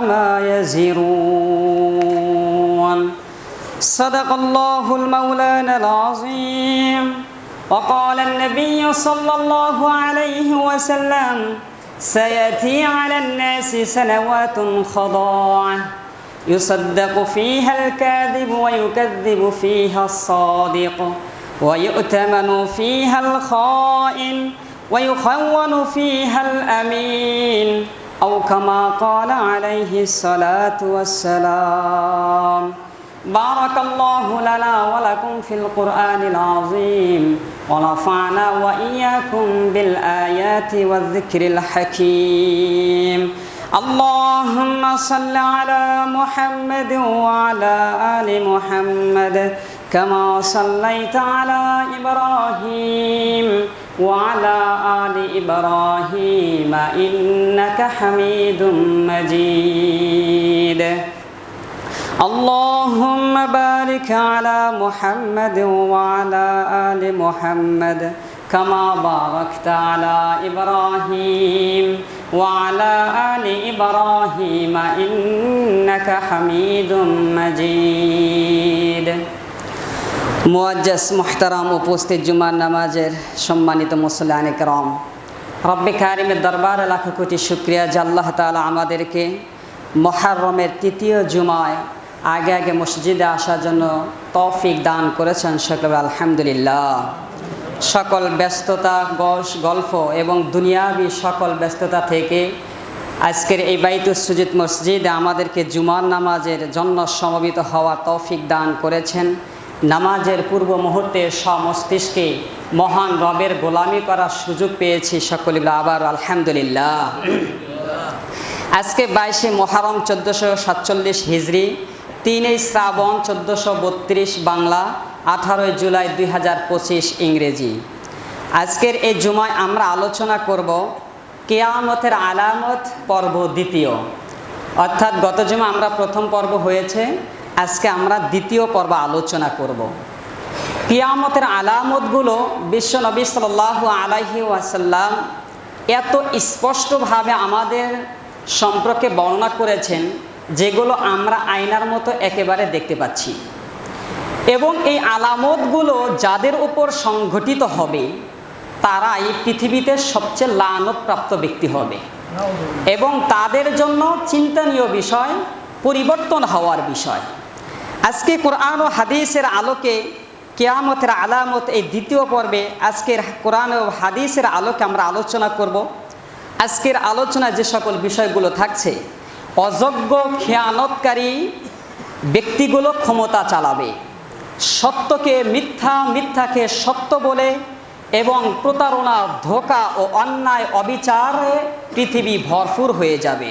ما يزرون صدق الله المولانا العظيم وقال النبي صلى الله عليه وسلم سيأتي على الناس سنوات خضاعة يصدق فيها الكاذب ويكذب فيها الصادق ويؤتمن فيها الخائن ويخون فيها الأمين أو كما قال عليه الصلاة والسلام بارك الله لنا ولكم في القرآن العظيم ونفعنا وإياكم بالآيات والذكر الحكيم اللهم صل على محمد وعلى آل محمد كما صليت على إبراهيم وعلى آل إبراهيم إنك حميد مجيد اللهم بارك على محمد وعلى آل محمد كما باركت على إبراهيم وعلى آل إبراهيم إنك حميد مجيد মুআজ্জাজ মুহতারাম উপস্থিত জুমার নামাজের সম্মানিত মুসল্লিয়ানে কেরাম, রব্বে কারিমের দরবারে লাখ কোটি শুকরিয়া যে আল্লাহ তাআলা আমাদেরকে মুহররমের তৃতীয় জুমায় আগে আগে মসজিদে আসার জন্য তৌফিক দান করেছেন। সকলে আলহামদুলিল্লাহ। সকল ব্যস্ততা গল্প এবং দুনিয়াবি সকল ব্যস্ততা থেকে আজকের এই বাইতুস সুজুদ মসজিদে আমাদেরকে জুমার নামাজের জন্য সমবেত হওয়ার তৌফিক দান করেছেন। নামাজের পূর্ব মুহূর্তে সমস্তিষ্কে মহান রবের গোলামি করার সুযোগ পেয়েছি। সকলে আবার আলহামদুলিল্লাহ। আজকে 22শে মুহররম 1447 হিজরি, 3 শ্রাবণ 1432 বাংলা, 18 জুলাই 2025 ইংরেজি। আজকের এই জুমায় আমরা আলোচনা করব কিয়ামতের আলামত পর্ব দ্বিতীয়, অর্থাৎ গত জুমা আমরা প্রথম পর্ব হয়েছে, আজকে আমরা দ্বিতীয় পর্ব আলোচনা করব। কিয়ামতের আলামতগুলো বিশ্বনবী সাল্লাল্লাহু আলাইহি ওয়াসাল্লাম এত স্পষ্টভাবে আমাদের সম্পর্কে বর্ণনা করেছেন যেগুলো আমরা আয়নার মতো একেবারে দেখতে পাচ্ছি, এবং এই আলামতগুলো যাদের উপর সংঘটিত হবে তারাই পৃথিবীতে সবচেয়ে লানতপ্রাপ্ত ব্যক্তি হবে, এবং তাদের জন্য চিন্তনীয় বিষয়, পরিবর্তন হওয়ার বিষয়। আজকে কোরআন ও হাদিসের আলোকে কিয়ামতের আলামত এই দ্বিতীয় পর্বে আজকের কোরআন ও হাদিসের আলোকে আমরা আলোচনা করব। আজকের আলোচনায় যে সকল বিষয়গুলো থাকছে, অযোগ্য খেয়ানতকারী ব্যক্তিগুলো ক্ষমতা চালাবে, সত্যকে মিথ্যা, মিথ্যাকে সত্য বলে, এবং প্রতারণা, ধোঁকা ও অন্যায় অবিচারে পৃথিবী ভরপুর হয়ে যাবে।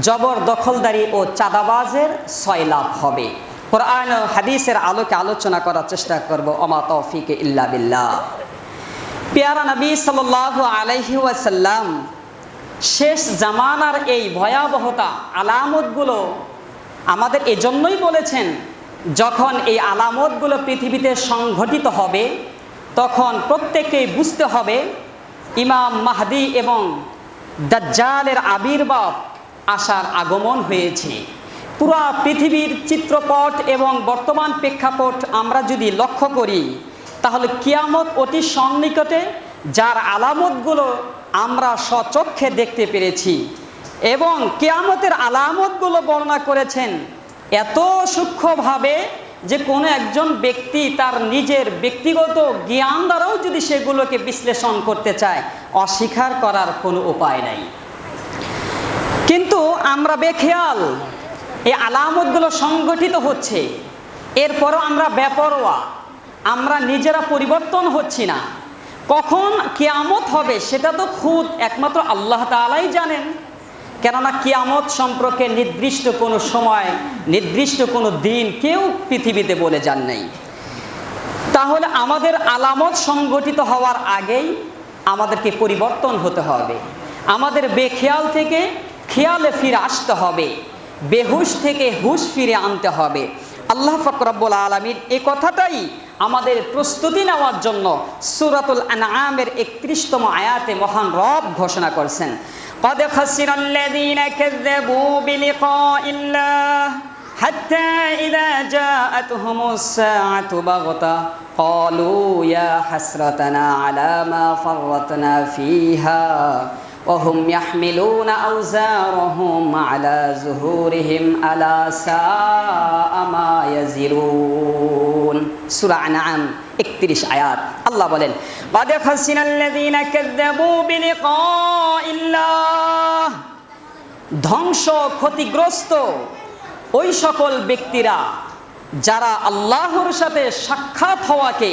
জবরদখলদারি ও চাঁদাবাজের সয়লাভ হবে। কোরআন ও হাদিসের আলোকে আলোচনা করার চেষ্টা করব। ওমা তৌফিক ইল্লা বিল্লাহ। পেয়ারা নবী সাল্লাল্লাহু আলাইহি ওয়াসাল্লাম শেষ জামানার এই ভয়াবহতা আলামতগুলো আমাদের এজন্যই বলেছেন, যখন এই আলামতগুলো পৃথিবীতে সংঘটিত হবে তখন প্রত্যেকেই বুঝতে হবে ইমাম মাহদি এবং দাজ্জালের আবির্ভাব আসার আগমন হয়েছে। পুরা পৃথিবীর চিত্রপট এবং বর্তমান প্রেক্ষাপট আমরা যদি লক্ষ্য করি তাহলে কিয়ামত অতি সন্নিকটে, যার আলামতগুলো আমরা স্বচক্ষে দেখতে পেরেছি, এবং কিয়ামতের আলামতগুলো বর্ণনা করেছেন এত সূক্ষ্মভাবে যে কোনো একজন ব্যক্তি তার নিজের ব্যক্তিগত জ্ঞান দ্বারাও যদি সেগুলোকে বিশ্লেষণ করতে চায়, অস্বীকার করার কোনো উপায় নাই। কিন্তু আমরা বেখেয়াল, এই আলামতগুলো সংগঠিত হচ্ছে, এরপরও আমরা বেপরোয়া, আমরা নিজেরা পরিবর্তন হচ্ছি না। কখন কিয়ামত হবে সেটা তো খুদ একমাত্র আল্লাহ তাআলাই জানেন, কেননা কিয়ামত সম্পর্কে নির্দিষ্ট কোনো সময়, নির্দিষ্ট কোনো দিন কেউ পৃথিবীতে বলে যান নাই। তাহলে আমাদের আলামত সংগঠিত হওয়ার আগেই আমাদেরকে পরিবর্তন হতে হবে, আমাদের বেখেয়াল থেকে খেয়ালে ফিরে আসতে হবে, বেহুশ থেকে হুশ ফিরে আনতে হবে। আল্লাহ পাক রব্বুল আলামিন এই কথাটাই আমাদের প্রস্তুতি নেওয়ার জন্য সূরাতুল আনআমের 31তম আয়াতে মহান রব ঘোষণা করেছেন, قد خسر الذين كذبوا بلقاء الله حتى إذا جاءتهم الساعة بغتة قالوا يا حسرتنا على ما فرطنا فيها وهم يحملون أوزارهم على ظهورهم ألا ساء ما يزرون সূরা আনআম 31 আয়াত আল্লাহ বলেন قد خسر الذين كذبوا بلقاء الله ধ্বংস ক্ষতিগ্রস্ত ওই সকল ব্যক্তিরা যারা আল্লাহর সাথে সাক্ষাৎ হওয়াকে,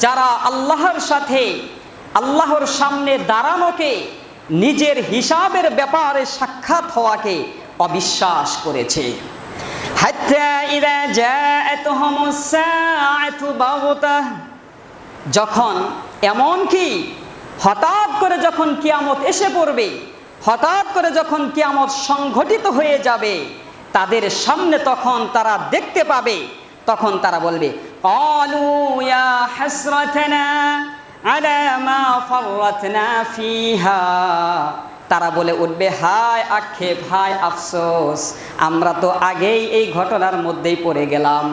যারা আল্লাহর সাথে আল্লাহর সামনে দাঁড়ানোকে, নিজের হিসাবের ব্যাপারে সাক্ষাৎ হওয়াকে অবিশ্বাস করেছে। হাত্তা ইযা জাআতহুমুস সাআতু বাগতাহ, যখন এমনকি হঠাৎ করে যখন কিয়ামত এসে পড়বে, হঠাৎ করে যখন কিয়ামত সংঘটিত হয়ে যাবে তাদের সামনে, তখন তারা দেখতে পাবে, তখন তারা বলবে ক্বালু ইয়া হাসরাতানা আলা মা ফাররাতনা ফিহা, তারা বলে উঠবে হায় আক্ষেপ, হায় আফসোস, আমরা তো আগেই এই ঘটনার মধ্যেই পড়ে গেলাম।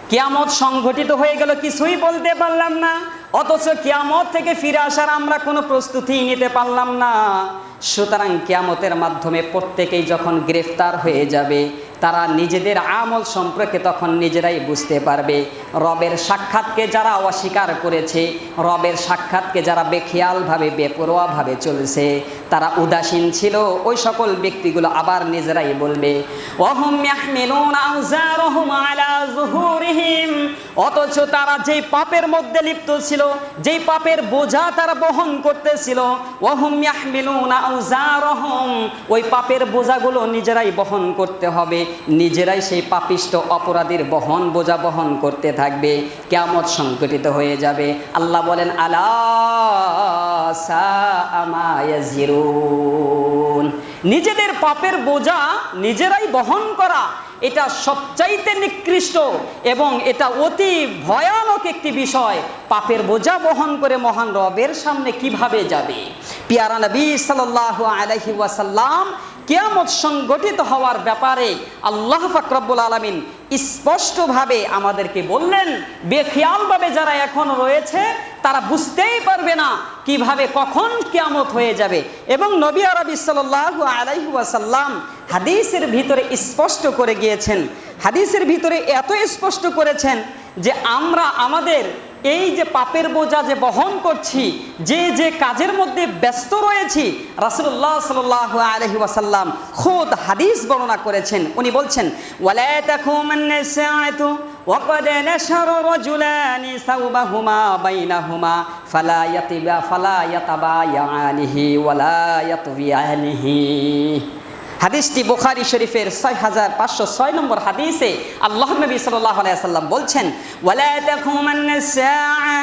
কিয়ামত সংঘটিত হয়ে গেল, কিছুই বলতে পারলাম না, অথচ কিয়ামত থেকে ফিরে আসার আমরা কোনো প্রস্তুতি নিতে পারলাম না। সুতরাং কিয়ামতের মাধ্যমে প্রত্যেকেই যখন গ্রেফতার হয়ে যাবে, তারা নিজেদের আমল সম্পর্কে তখন নিজেরাই বুঝতে পারবে। রবের সাক্ষাৎকে যারা অস্বীকার করেছে, রবের সাক্ষাৎকে যারা বেখেয়ালভাবে বেপরোয়াভাবে চলছে, তারা উদাসীন ছিল, ওই সকল ব্যক্তিগুলো আবার নিজেরাই বলবে ওয়াহুম ইয়াহমিলুনা আওজারহুম আলা যুহুরিহিম, অথচ তারা যেই পাপের মধ্যে লিপ্ত ছিল, যেই পাপের বোঝা তারা বহন করতেছিল, ওয়াহুম ইয়াহমিলুনা আওজারহুম, ওই পাপের বোঝাগুলো নিজেরাই বহন করতে হবে, নিজেরাই সেই পাপিষ্ট অপরাধীর বোঝা বহন করতে থাকবে। কিয়ামত সংঘটিত হয়ে যাবে। আল্লাহ বলেন আলা সাআ মা ইয়াজিরুন, নিজেদের পাপের বোঝা নিজেরাই বহন করা, এটা সবচাইতে নিকৃষ্ট এবং এটা অতি ভয়ানক একটি বিষয়। পাপের বোঝা বহন করে মহান রবের সামনে কিভাবে যাবে? পিয়ারা নবী সাল্লাল্লাহু আলাইহি ওয়াসাল্লাম কিয়ামত সংঘটিত হওয়ার ব্যাপারে আল্লাহ পাক রব্বুল আলামিন স্পষ্টভাবে আমাদেরকে বললেন, বেখেয়ালভাবে যারা এখন রয়েছে তারা বুঝতেই পারবে না কিভাবে কখন কিয়ামত হয়ে যাবে। এবং নবী আরবি সাল্লাল্লাহু আলাইহি ওয়াসাল্লাম হাদিসের ভিতরে স্পষ্ট করে গিয়েছেন, হাদিসের ভিতরে এত স্পষ্ট করেছেন যে আমরা আমাদের এই যে পাপের বোঝা যে বহন করছি, যে যে কাজের মধ্যে ব্যস্ত রয়েছি, রাসূলুল্লাহ সাল্লাল্লাহু আলাইহি ওয়াসাল্লাম খুদ হাদিস বর্ণনা করেছেন। উনি বলছেন ওয়ালা তাকুমান্না সাআতু ওয়াকাদ নাশারা রাজুলানি সাওবাহুমা বাইনাহুমা ফালা ইয়াতাবায়ানিহি ওয়ালা ইয়াতবিয়ানিহি। হাদিসটি বুখারী শরীফের 6506 নম্বর হাদিসে আল্লাহ নবী সাল্লাল্লাহু আলাইহি ওয়াসাল্লাম বলছেন ওয়ালা তাকুমান্না সাআ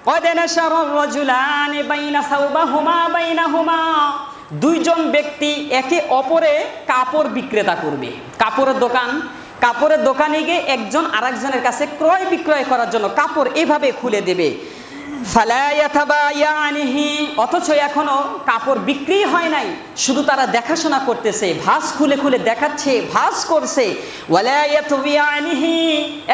ক্বাদ নাশারা রাজুলানি বাইনা সাওবাহুমা বাইনাহুমা, দুইজন ব্যক্তি একে অপরে কাপড় বিক্রেতা করবে। কাপড়ের দোকানে গিয়ে একজন আরেকজনের কাছে ক্রয় বিক্রয় করার জন্য কাপড় এভাবে খুলে দেবে। ফালা ইয়াতাবায়ানিহি, অথচ এখনো কাপড় বিক্রি হয় নাই, শুধু তারা দেখাশোনা করতেছে, ভাঁজ খুলে খুলে দেখাচ্ছে, ভাঁজ করছে। ওয়ালা ইয়াতবিয়ানিহি,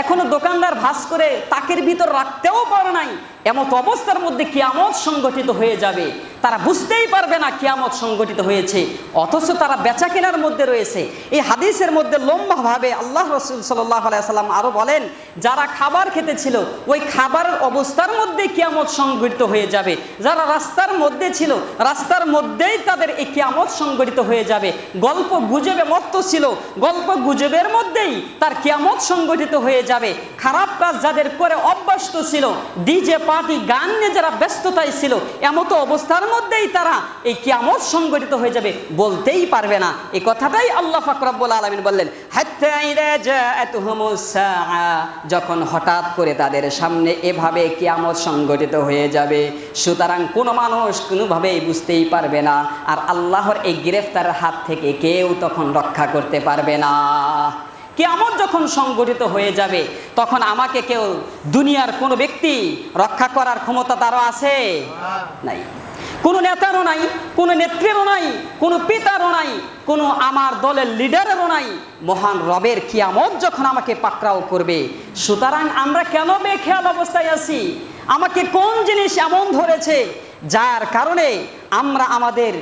এখনো দোকানদার ভাঁজ করে তাকের ভিতর রাখতেও পারে নাই। এমত অবস্থার মধ্যে কিয়ামত সংঘটিত হয়ে যাবে, তারা বুঝতেই পারবে না কিয়ামত সংঘটিত হয়েছে, অথচ তারা বেচা কেনার মধ্যে রয়েছে। এই হাদিসের মধ্যে লম্বাভাবে আল্লাহ রাসূল সাল্লাল্লাহু আলাইহি ওয়াসাল্লাম আরো বলেন, যারা খাবার খেতেছিল ওই খাবারের অবস্থার মধ্যে কিয়ামত সংঘটিত হয়ে যাবে। যারা রাস্তার মধ্যে ছিল রাস্তার মধ্যেই তাদের এই কিয়ামত সংঘটিত হয়ে যাবে। গল্প গুজবে মত্ত ছিল, গল্প গুজবের মধ্যেই তার কিয়ামত সংঘটিত হয়ে যাবে। খারাপ কাজ যাদের করে অভ্যস্ত ছিল, ডিজে পার্টি গান নিয়ে যারা ব্যস্ততায় ছিল, এমতো অবস্থার মধ্যেই তারা এই কিয়ামত সংঘটিত হয়ে যাবে, বলতেই পারবে না। এই কথাটাই আল্লাহ পাক রব্বুল আলামিন বললেন হাত্তা ইযা জাআতহুমুস সাআ, যখন হঠাৎ করে তাদের সামনে এভাবে কিয়ামত সংঘটিত হয়ে যাবে। সুতরাং কোনো মানুষ কোনোভাবেই বুঝতেই পারবে না, আর আল্লাহর এই গ্রেফতারের হাত থেকে কেউ তখন রক্ষা করতে পারবে না। কিয়ামত যখন সংঘটিত হয়ে যাবে তখন আমাকে কেউ, দুনিয়ার কোনো ব্যক্তি রক্ষা করার ক্ষমতা তারও আছে নাই। কোনো নেতারও নাই, কোনো নেত্রীরও নাই, কোনো পিতারও নাই, কোনো আমার দলের লিডারেরও নাই। মহান রবের কিয়ামত যখন আমাকে পাকড়াও করবে, সুতরাং আমরা কেন বেখেয়াল অবস্থায় আছি? আমাকে কোন জিনিস এমন ধরেছে যার কারণে আমরা আমাদের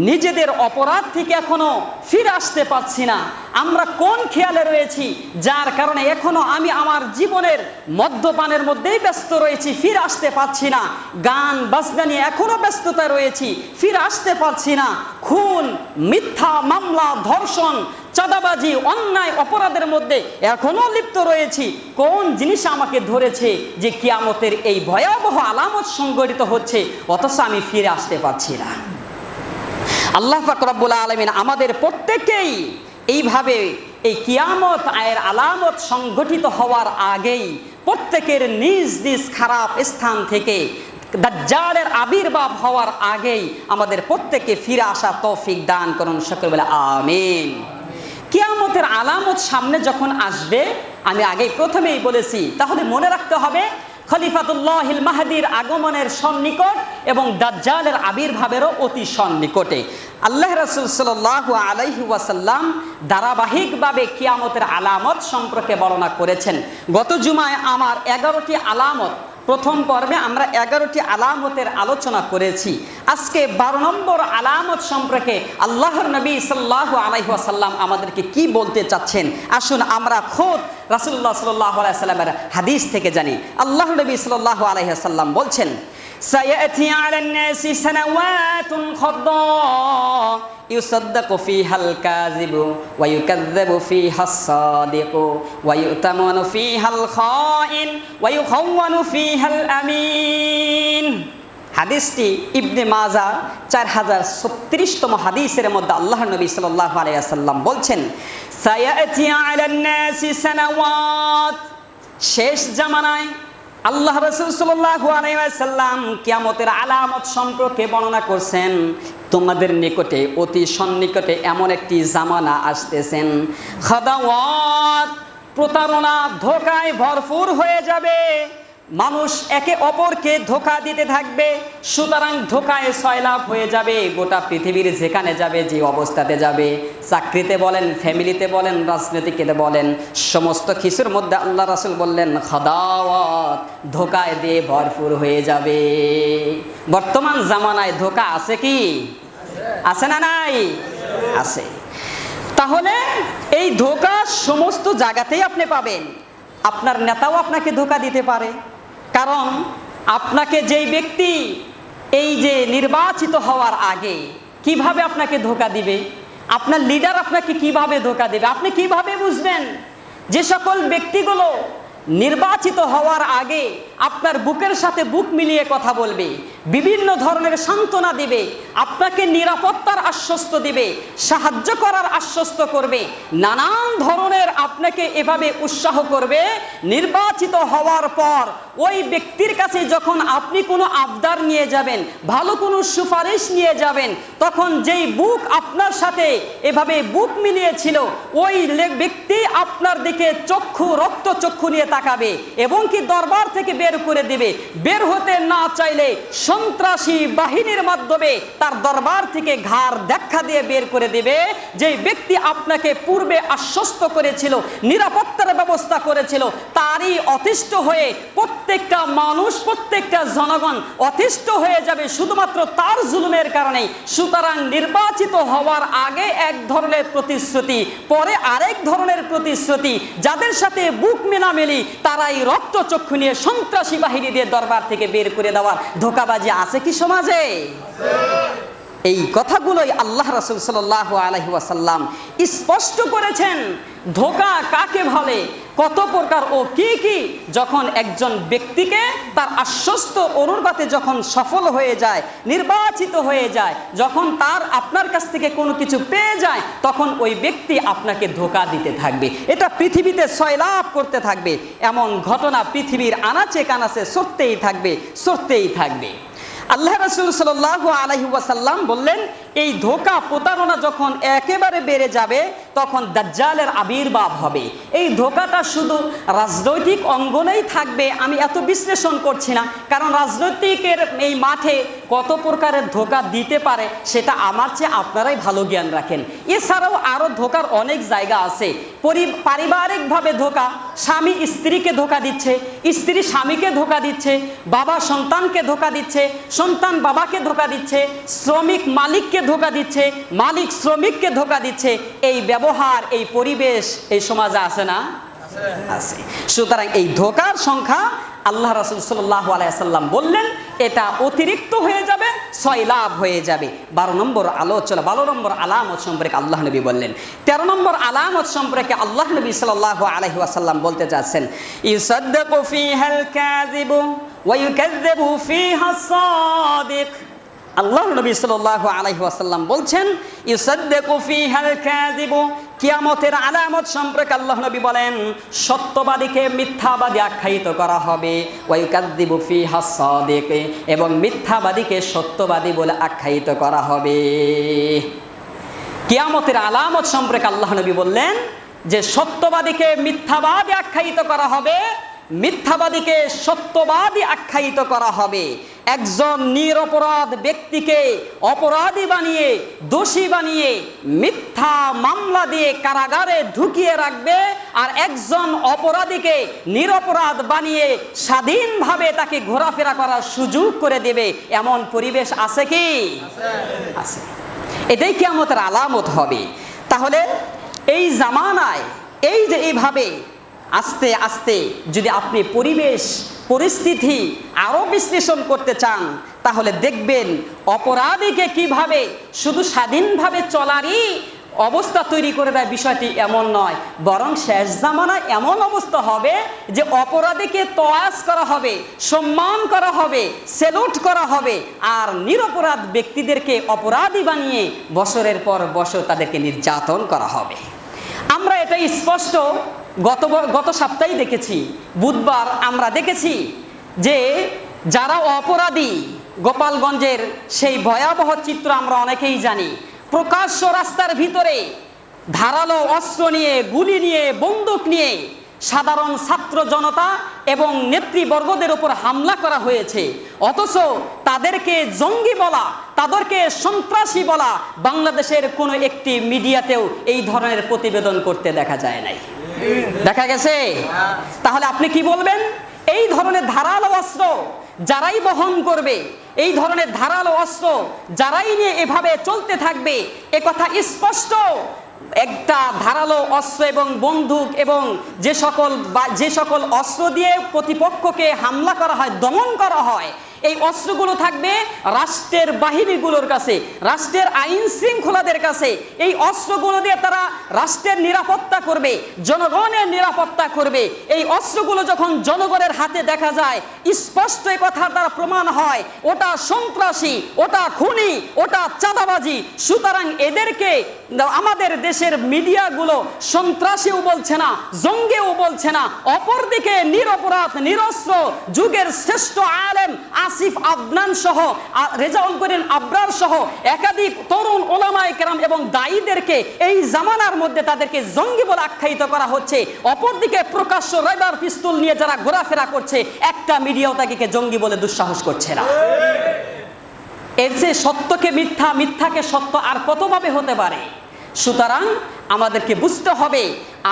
নিজেদের অপরাধ থেকে এখনো ফিরে আসতে পারছি না? আমরা কোন খেয়ালে রয়েছি যার কারণে এখনো আমি আমার জীবনের মদ্যপানের মধ্যেই ব্যস্ত রয়েছি, ফিরে আসতে পারছি না? গান বাজনা নিয়ে এখনো ব্যস্ততা রয়েছি, ফিরে আসতে পারছি না? খুন, মিথ্যা মামলা, ধর্ষণ, চাঁদাবাজি, অন্যায় অপরাধের মধ্যে এখনো লিপ্ত রয়েছি। কোন জিনিস আমাকে ধরেছে যে কিয়ামতের এই ভয়াবহ আলামত সংঘটিত হচ্ছে, অথচ আমি ফিরে আসতে পারছি না? আল্লাহ পাক রব্বুল আলামিন আমাদের প্রত্যেককেই এইভাবে এই কিয়ামত আয়ের আলামত সংঘটিত হওয়ার আগেই প্রত্যেকের নিজ নিজ খারাপ স্থান থেকে দাজ্জালের আবির্ভাব হওয়ার আগেই আমাদের প্রত্যেককে ফিরে আসা তৌফিক দান করুন। সকলে বলে আমিন। কিয়ামতের আলামত সামনে যখন আসবে, আমি আগেই প্রথমেই বলেছি, তাহলে মনে রাখতে হবে খলিফাতুল্লাহিল মাহদির আগমনের সন্নিকট এবং দাজ্জালের আবির্ভাবেরও অতি সন্নিকটে। আল্লাহ রাসূল সাল্লাল্লাহু আলাইহি ওয়াসাল্লাম ধারাবাহিকভাবে কিয়ামতের আলামত সম্পর্কে বর্ণনা করেছেন। গত জুমায় আমার 11টি আলামত, প্রথম পর্বে আমরা 11টি আলামতের আলোচনা করেছি। আজকে 12 নম্বর আলামত সম্পর্কে আল্লাহর নবী সাল্লাল্লাহু আলাইহি ওয়াসাল্লাম আমাদেরকে কি বলতে চাচ্ছেন, আসুন আমরা খোদ রাসূলুল্লাহ সাল্লাল্লাহু আলাইহি ওয়াসাল্লামের হাদিস থেকে জানি। আল্লাহর নবী সাল্লাল্লাহু আলাইহি ওয়াসাল্লাম বলছেন, সায়াতি আলান নাসি সানাওয়াতুন খাদ্দা ইউসাদ্দাকু ফিহাল কাযিবু ওয়া ইউকাযযাবু ফিহাস সাদিকু ওয়া ইউতামানু ফিহাল খাইন ওয়া ইউখাওয়ানু ফিহাল আমিন। হাদিসটি ইবনে মাজাহ 4036তম হাদিসের মধ্যে আল্লাহর নবী সাল্লাল্লাহু আলাইহি ওয়াসাল্লাম বলছেন, সায়াতি আলান নাসি সানাওয়াত, শেষ জামানায় আল্লাহ রাসূল সাল্লাল্লাহু আলাইহি ওয়াসাল্লাম কিয়ামতের আলামত সম্পর্কে বর্ণনা করছেন। তোমাদের নিকটে অতি সন্নিকটে এমন একটি জামানা আসতেছেন, খাদাওয়াত, প্রতারণা, ধোঁকায় ভরপুর হয়ে যাবে। মানুষ একে অপরকে ধোঁকা দিতে থাকবে, সুতরাং ধোঁকায় সয়লাভ হয়ে যাবে। গোটা পৃথিবীর যেখানে যাবে, যে অবস্থাতে যাবে, চাকরিতে বলেন, ফ্যামিলিতে বলেন, রাজনীতিতে বলেন, সমস্ত কিছুর মধ্যে আল্লাহ রাসূল বললেন খাদাওয়াত, ধোঁকায় দিয়ে ভরপুর হয়ে যাবে। বর্তমান জামানায় ধোঁকা আছে কি? আছে না নাই? আছে। তাহলে এই ধোঁকা সমস্ত জায়গাতেই আপনি পাবেন। আপনার নেতাও আপনাকে ধোঁকা দিতে পারে, কারণ আপনাকে যেই ব্যক্তি এই যে নির্বাচিত হওয়ার আগে কিভাবে আপনাকে ধোঁকা দিবে, আপনার লিডার আপনাকে কিভাবে ধোঁকা দেবে, আপনি কিভাবে বুঝবেন? যে সকল ব্যক্তিগুলো নির্বাচিত হওয়ার আগে আপনার বুকের সাথে বুক মিলিয়ে কথা বলবে, বিভিন্ন ধরনের সান্ত্বনা দিবে, আপনাকে নিরাপত্তার আশ্বস্ত দিবে, সাহায্য করার আশ্বস্ত করবে, নানান ধরনের আপনাকে এভাবে উৎসাহ করবে, নির্বাচিত হওয়ার পর ওই ব্যক্তির কাছে যখন আপনি কোনো আবদার নিয়ে যাবেন, ভালো কোনো সুপারিশ নিয়ে যাবেন, তখন যেই বুক আপনার সাথে এভাবে বুক মিলিয়েছিল, ওই ব্যক্তি আপনার দিকে চক্ষু, রক্ত চক্ষু নিয়ে তাকাবে এবং কি দরবার থেকে বের করে দেবে। বের হতে না চাইলে সন্ত্রাসী বাহিনীর মাধ্যমে তার দরবার থেকে ঘাড় দেখা দিয়ে বের করে দেবে। যে ব্যক্তি আপনাকে পূর্বে আশ্বস্ত করেছিল, নিরাপত্তার ব্যবস্থা করেছিল, তারই অতিষ্ঠ হয়ে প্রত্যেকটা মানুষ, প্রত্যেকটা জনগণ অতিষ্ঠ হয়ে যাবে শুধুমাত্র তার জুলুমের কারণে। সুতরাং নির্বাচিত হওয়ার আগে এক ধরনের প্রতিশ্রুতি, পরে আরেক ধরনের প্রতিশ্রুতি, যাদের সাথে বুক মেলামেলি তারাই রক্ত চক্ষু নিয়ে সন্ত্রাসী বাহিনী দিয়ে দরবার থেকে বের করে দেওয়ার ধোঁকাবাজি আছে কি সমাজে? এই কথাগুলোই আল্লাহ রাসূল সাল্লাল্লাহু আলাইহি ওয়াসাল্লাম স্পষ্ট করেছেন। ধোঁকা কাকে বলে, কত প্রকার ও কি কি। যখন একজন ব্যক্তিকে তার আশ্বস্ত অনুরোধে যখন সফল হয়ে যায়, নির্বাচিত হয়ে যায়, যখন তার আপনার কাছ থেকে কোনো কিছু পেয়ে যায়, তখন ওই ব্যক্তি আপনাকে ধোঁকা দিতে থাকবে। এটা পৃথিবীতে সয়লাভ করতে থাকবে। এমন ঘটনা পৃথিবীর আনাচে কানাচে সরতেই থাকবে, সরতেই থাকবে। আল্লাহ রাসূল সাল্লাল্লাহু আলাইহি ওয়াসাল্লাম বললেন, এই ধোঁকা প্রতারণা যখন একেবারে বেড়ে যাবে তখন দাজ্জালের আবির্ভাব হবে। এই ধোঁকাটা শুধু রাজনৈতিক অঙ্গনেই থাকবে আমি এত বিশ্লেষণ করছি না, কারণ রাজনৈতিকের এই মাঠে কত প্রকারের ধোঁকা দিতে পারে সেটা আমার চেয়ে আপনারাই ভালো জ্ঞান রাখেন। এছাড়াও আরও ধোঁকার অনেক জায়গা আছে। পারিবারিকভাবে ধোঁকা, স্বামী স্ত্রীকে ধোঁকা দিচ্ছে, স্ত্রী স্বামীকে ধোঁকা দিচ্ছে, বাবা সন্তানকে ধোঁকা দিচ্ছে, সন্তান বাবাকে ধোঁকা দিচ্ছে, শ্রমিক মালিককে ধোঁকা দিচ্ছে, মালিক শ্রমিককে ধোঁকা দিচ্ছে। এই ব্যবহার, এই পরিবেশ এই সমাজে আছে না? আছে। সুতরাং এই ধোঁকার সংখ্যা আল্লাহ রাসূল সাল্লাল্লাহু আলাইহি ওয়াসাল্লাম বললেন এটা অতিরিক্ত হয়ে যাবে, 6 লাভ হয়ে যাবে। 12 নম্বর আলোচনা, 12 নম্বর আলামত সম্পর্কে আল্লাহ নবী বললেন। 13 নম্বর আলামত সম্পর্কে আল্লাহ নবী সাল্লাল্লাহু আলাইহি ওয়াসাল্লাম বলতে যাচ্ছেন, ইউসাদ্দাকু ফিহাল কাযিবু ওয়া ইউকাযযাবু ফিহাস সাদিক। আল্লাহ নবী সাল্লাল্লাহু আলাইহি ওয়াসাল্লাম বলছেন ইউসাদ্দাকু ফিহাল কাযিবু, কিয়ামতের আলামত সম্পর্কে আল্লাহ নবী বলেন সত্যবাদীকে মিথ্যাবাদী আখ্যায়িত করা হবে, ওয়া ইউকাযযিবু ফিহাস সাদিক, এবং মিথ্যাবাদীকে সত্যবাদী বলে আখ্যায়িত করা হবে। কিয়ামতের আলামত সম্পর্কে আল্লাহ নবী বললেন যে সত্যবাদীকে মিথ্যাবাদী আখ্যায়িত করা হবে, মিথ্যাবাদীকে সত্যবাদী আখ্যায়িত করা হবে। একজন নিরপরাধ ব্যক্তিকে অপরাধী বানিয়ে, দোষী বানিয়ে মিথ্যা মামলা দিয়ে কারাগারে ঢুকিয়ে রাখবে, আর একজন অপরাধীকে নিরপরাধ বানিয়ে স্বাধীনভাবে তাকে ঘোরাফেরা করার সুযোগ করে দেবে। এমন পরিবেশ আছে কি? আছে। এটাই কিয়ামতের আলামত হবে। তাহলে এই জামানায় এই যে এইভাবে আস্তে আস্তে যদি আপনি পরিবেশ পরিস্থিতি আরও বিশ্লেষণ করতে চান তাহলে দেখবেন অপরাধীকে কিভাবে শুধু স্বাধীনভাবে চলারই অবস্থা তৈরি করে দেয়, বিষয়টি এমন নয়, বরং শেষ জামানায় এমন অবস্থা হবে যে অপরাধীকে তোয়াজ করা হবে, সম্মান করা হবে, স্যালুট করা হবে, আর নিরপরাধ ব্যক্তিদেরকে অপরাধী বানিয়ে বছরের পর বছর তাদেরকে নির্যাতন করা হবে। আমরা এটা স্পষ্ট গত সপ্তাহে দেখেছি, বুধবার আমরা দেখেছি যে যারা অপরাধী, গোপালগঞ্জের সেই ভয়াবহ চিত্র আমরা অনেকেই জানি। প্রকাশ্য রাস্তার ভিতরে ধারালো অস্ত্র নিয়ে, গুলি নিয়ে, বন্দুক নিয়ে সাধারণ ছাত্র জনতা এবং নেতৃবর্গদের উপর হামলা করা হয়েছে, অথচ তাদেরকে জঙ্গি বলা, তাদেরকে সন্ত্রাসী বলা বাংলাদেশের কোনো একটি মিডিয়াতেও এই ধরনের প্রতিবেদন করতে দেখা যায় নাই। দেখা গেছে? তাহলে আপনি কি বলবেন? এই ধরনের ধারালো অস্ত্র যারাই বহন করবে, এই ধরনের ধারালো অস্ত্র যারাই নিয়ে এভাবে চলতে থাকবে, এ কথা স্পষ্ট। একটা ধারালো অস্ত্র এবং বন্দুক এবং যে সকল অস্ত্র দিয়ে প্রতিপক্ষকে হামলা করা হয়, দমন করা হয়, এই অস্ত্রগুলো থাকবে রাষ্ট্রের বাহিনীগুলোর কাছে, রাষ্ট্রের আইন শৃঙ্খলাদের কাছে। এই অস্ত্রগুলো দিয়ে তারা রাষ্ট্রের নিরাপত্তা করবে, জনগণের নিরাপত্তা করবে। এই অস্ত্রগুলো যখন জনগণের হাতে দেখা যায়, স্পষ্ট এই কথা দ্বারা প্রমাণ হয় ওটা সন্ত্রাসী, ওটা খুনি, ওটা চাঁদাবাজি। সুতরাং এদেরকে আমাদের দেশের মিডিয়াগুলো সন্ত্রাসীও বলছে না, জঙ্গিও বলছে না, অপরদিকে নিরপরাধ নিরস্ত্র যুগের শ্রেষ্ঠ আলেম আসিফ আদনান সহ, রেজাউল করিম আবরার সহ একাধিক তরুণ ওলামায়ে কেরাম এবং দায়ীদেরকে এই জামানার মধ্যে তাদেরকে জঙ্গি বলে আখ্যায়িত করা হচ্ছে। অপরদিকে প্রকাশ্য রাইফেল পিস্তল নিয়ে যারা ঘোরাফেরা করছে, একটা মিডিয়াও তাকে জঙ্গি বলে দুঃসাহস করছে না। এর যে সত্যকে মিথ্যা, মিথ্যাকে সত্য আর কতভাবে হতে পারে? সুতরাং আমাদেরকে বুঝতে হবে,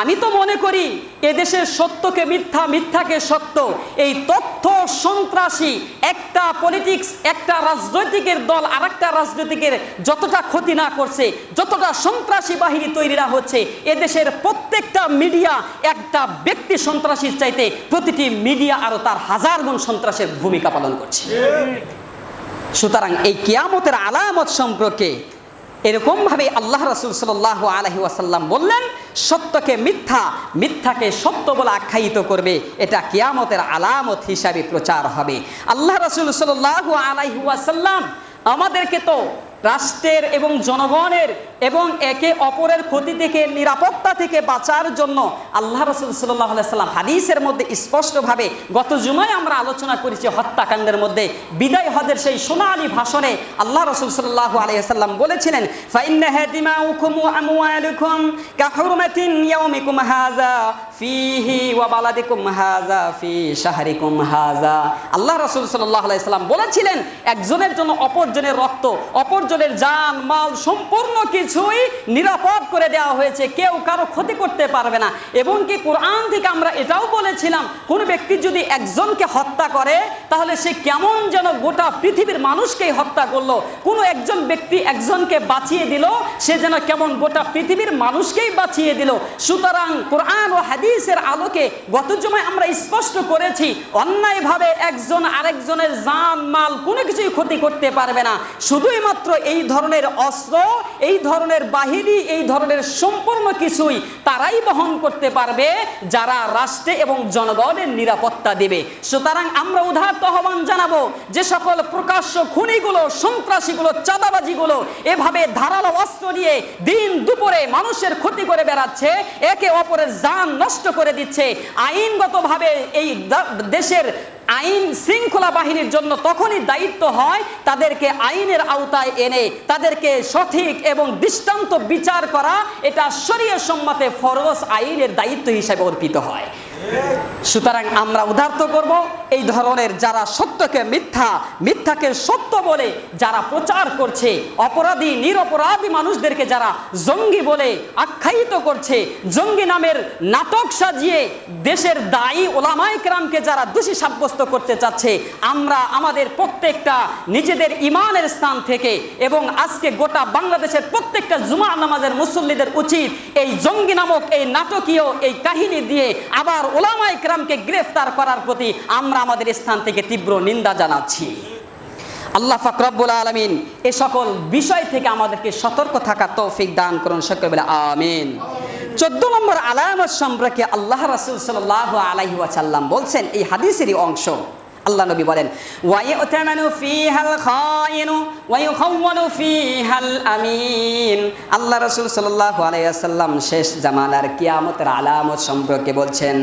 আমি তো মনে করি এদেশের সত্যকে মিথ্যা, মিথ্যাকে সত্য, এই তথ্য সন্ত্রাসী একটা পলিটিক্স, একটা রাজনৈতিকের দল আর একটা রাজনৈতিকের যতটা ক্ষতি না করছে, যতটা সন্ত্রাসী বাহিনী তৈরি না হচ্ছে, এদেশের প্রত্যেকটা মিডিয়া একটা ব্যক্তি সন্ত্রাসীর চাইতে প্রতিটি মিডিয়া আরও তার 1000 গুণ সন্ত্রাসের ভূমিকা পালন করছে। সুতরাং এই কিয়ামতের আলামত সম্পর্কে এরকমভাবে আল্লাহ রাসূল সাল্লাল্লাহু আলাইহি ওয়াসাল্লাম বললেন সত্যকে মিথ্যা, মিথ্যাকে সত্য বলে আখ্যায়িত করবে, এটা কিয়ামতের আলামত হিসাবে প্রচার হবে। আল্লাহ রাসূল সাল্লাল্লাহু আলাইহি ওয়াসাল্লাম আমাদেরকে তো রাষ্ট্রের এবং জনগণের এবং একে অপরের ক্ষতি থেকে নিরাপত্তা থেকে বাঁচার জন্য আল্লাহ রাসূল সাল্লাল্লাহু আলাইহি সাল্লাম হাদিসের মধ্যে স্পষ্টভাবে গত জুমায় আমরা আলোচনা করেছি হত্যাকাণ্ডের মধ্যে বিদায় হজের সেই সোনালী ভাষণে আল্লাহ রাসূল সাল্লাল্লাহু আলাইহি সাল্লাম বলেছিলেন ফাইন্নাহা দিমাউকুম ওয়া আমওয়ালুকুম কাহুরমাতিন ইয়াউমিকুম হাযা ফীহি ওয়া বালাদিকুম হাযা ফী শাহরিকুম হাযা। আল্লাহ রাসূল সাল্লাল্লাহু আলাইহি সাল্লাম বলেছিলেন একজনের জন্য অপরজনের রক্ত, অপরজনের জান মাল সম্পূর্ণ কিছুই নিরাপদ করে দেওয়া হয়েছে, কেউ কারো ক্ষতি করতে পারবে না। এবং কি কোরআন থেকে আমরা এটাও বলেছিলাম কোন ব্যক্তি যদি একজনকে হত্যা করে তাহলে সে কেমন যেন গোটা পৃথিবীর মানুষকেই হত্যা করলো, কোনো একজন ব্যক্তি একজনকে বাঁচিয়ে দিল সে যেন কেমন গোটা পৃথিবীর মানুষকেই বাঁচিয়ে দিল। সুতরাং কোরআন ও হাদিসের আলোকে গত জুমায় আমরা স্পষ্ট করেছি অন্যায়ভাবে একজন আরেকজনের জান মাল কোনো কিছুই ক্ষতি করতে পারবে না। শুধুই মাত্র এই ধরনের অস্ত্র, এই ধরনের বাহিনী, এই ধরনের সম্পূর্ণ কিছুই তারাই বহন করতে পারবে যারা রাষ্ট্রে এবং জনগণের নিরাপত্তা দেবে। সুতরাং আমরা উদাত্ত আহ্বান জানাবো যে সকল প্রকাশ্য খুনিগুলো, সন্ত্রাসীগুলো, চাঁদাবাজিগুলো এভাবে ধারালো অস্ত্র নিয়ে দিন দুপুরে মানুষের ক্ষতি করে বেড়াচ্ছে, একে অপরের জান নষ্ট করে দিচ্ছে, আইনগতভাবে এই দেশের আইন শৃঙ্খলা বাহিনীর জন্য তখনই দায়িত্ব হয় তাদেরকে আইনের আওতায় এনে তাদেরকে সঠিক এবং দৃষ্টান্ত বিচার করা, এটা শরীয়ত সম্মতে ফরজ আইনের দায়িত্ব হিসেবে অর্পিত হয়। সুতরাং আমরা উদার্ত করব এই ধরনের যারা সত্যকে মিথ্যা, মিথ্যাকে সত্য বলে যারা প্রচার করছে, অপরাধী নিরপরাধী মানুষদেরকে যারা জঙ্গি বলে আখ্যায়িত করছে, জঙ্গি নামের নাটক সাজিয়ে দেশের দায়ী ওলামায়ে কেরামকে যারা দোষী সাব্যস্ত করতে চাচ্ছে, আমরা আমাদের প্রত্যেকটা নিজেদের ইমানের স্থান থেকে এবং আজকে গোটা বাংলাদেশের প্রত্যেকটা জুমা নামাজের মুসল্লিদের উচিত এই জঙ্গি নামক এই নাটকীয় এই কাহিনী দিয়ে আবার ওলামায়ে কেরামকে গ্রেফতার করার প্রতি আমরা আমাদের স্থান থেকে তীব্র নিন্দা জানাচ্ছি। আল্লাহ পাক রব্বুল আলামিন এ সকল বিষয় থেকে আমাদেরকে সতর্ক থাকার তৌফিক দান করুন, সকলে বলে আমিন। 14 নম্বর আলামত সম্পর্কে আল্লাহ রাসূল সাল্লাল্লাহু আলাইহি ওয়াসাল্লাম বলছেন, এই হাদিসেরই অংশ। আল্লাহ নবী বলেন ওয়ায়ুতামানু ফীহাল খায়িনু ওয়া ইউখাওয়ানু ফীহাল আমিন। আল্লাহ রাসূল সাল্লাল্লাহু আলাইহি ওয়াসাল্লাম শেষ জামানার কিয়ামতের আলামত সম্পর্কে বলছেন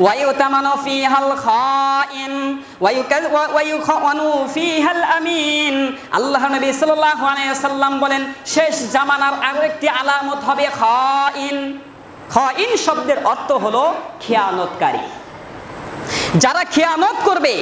ওয়ায়ুতামানু ফীহাল খায়িন ওয়া ইউখাওয়ানু ফীহাল আমিন। আল্লাহ নবী সাল্লাল্লাহু আলাইহি ওয়াসাল্লাম বলেন শেষ জামানার আরেকটি আলামত হবে খায়িন। খায়িন শব্দের অর্থ হলো খেয়ানতকারী। যারা খেয়ানত করবে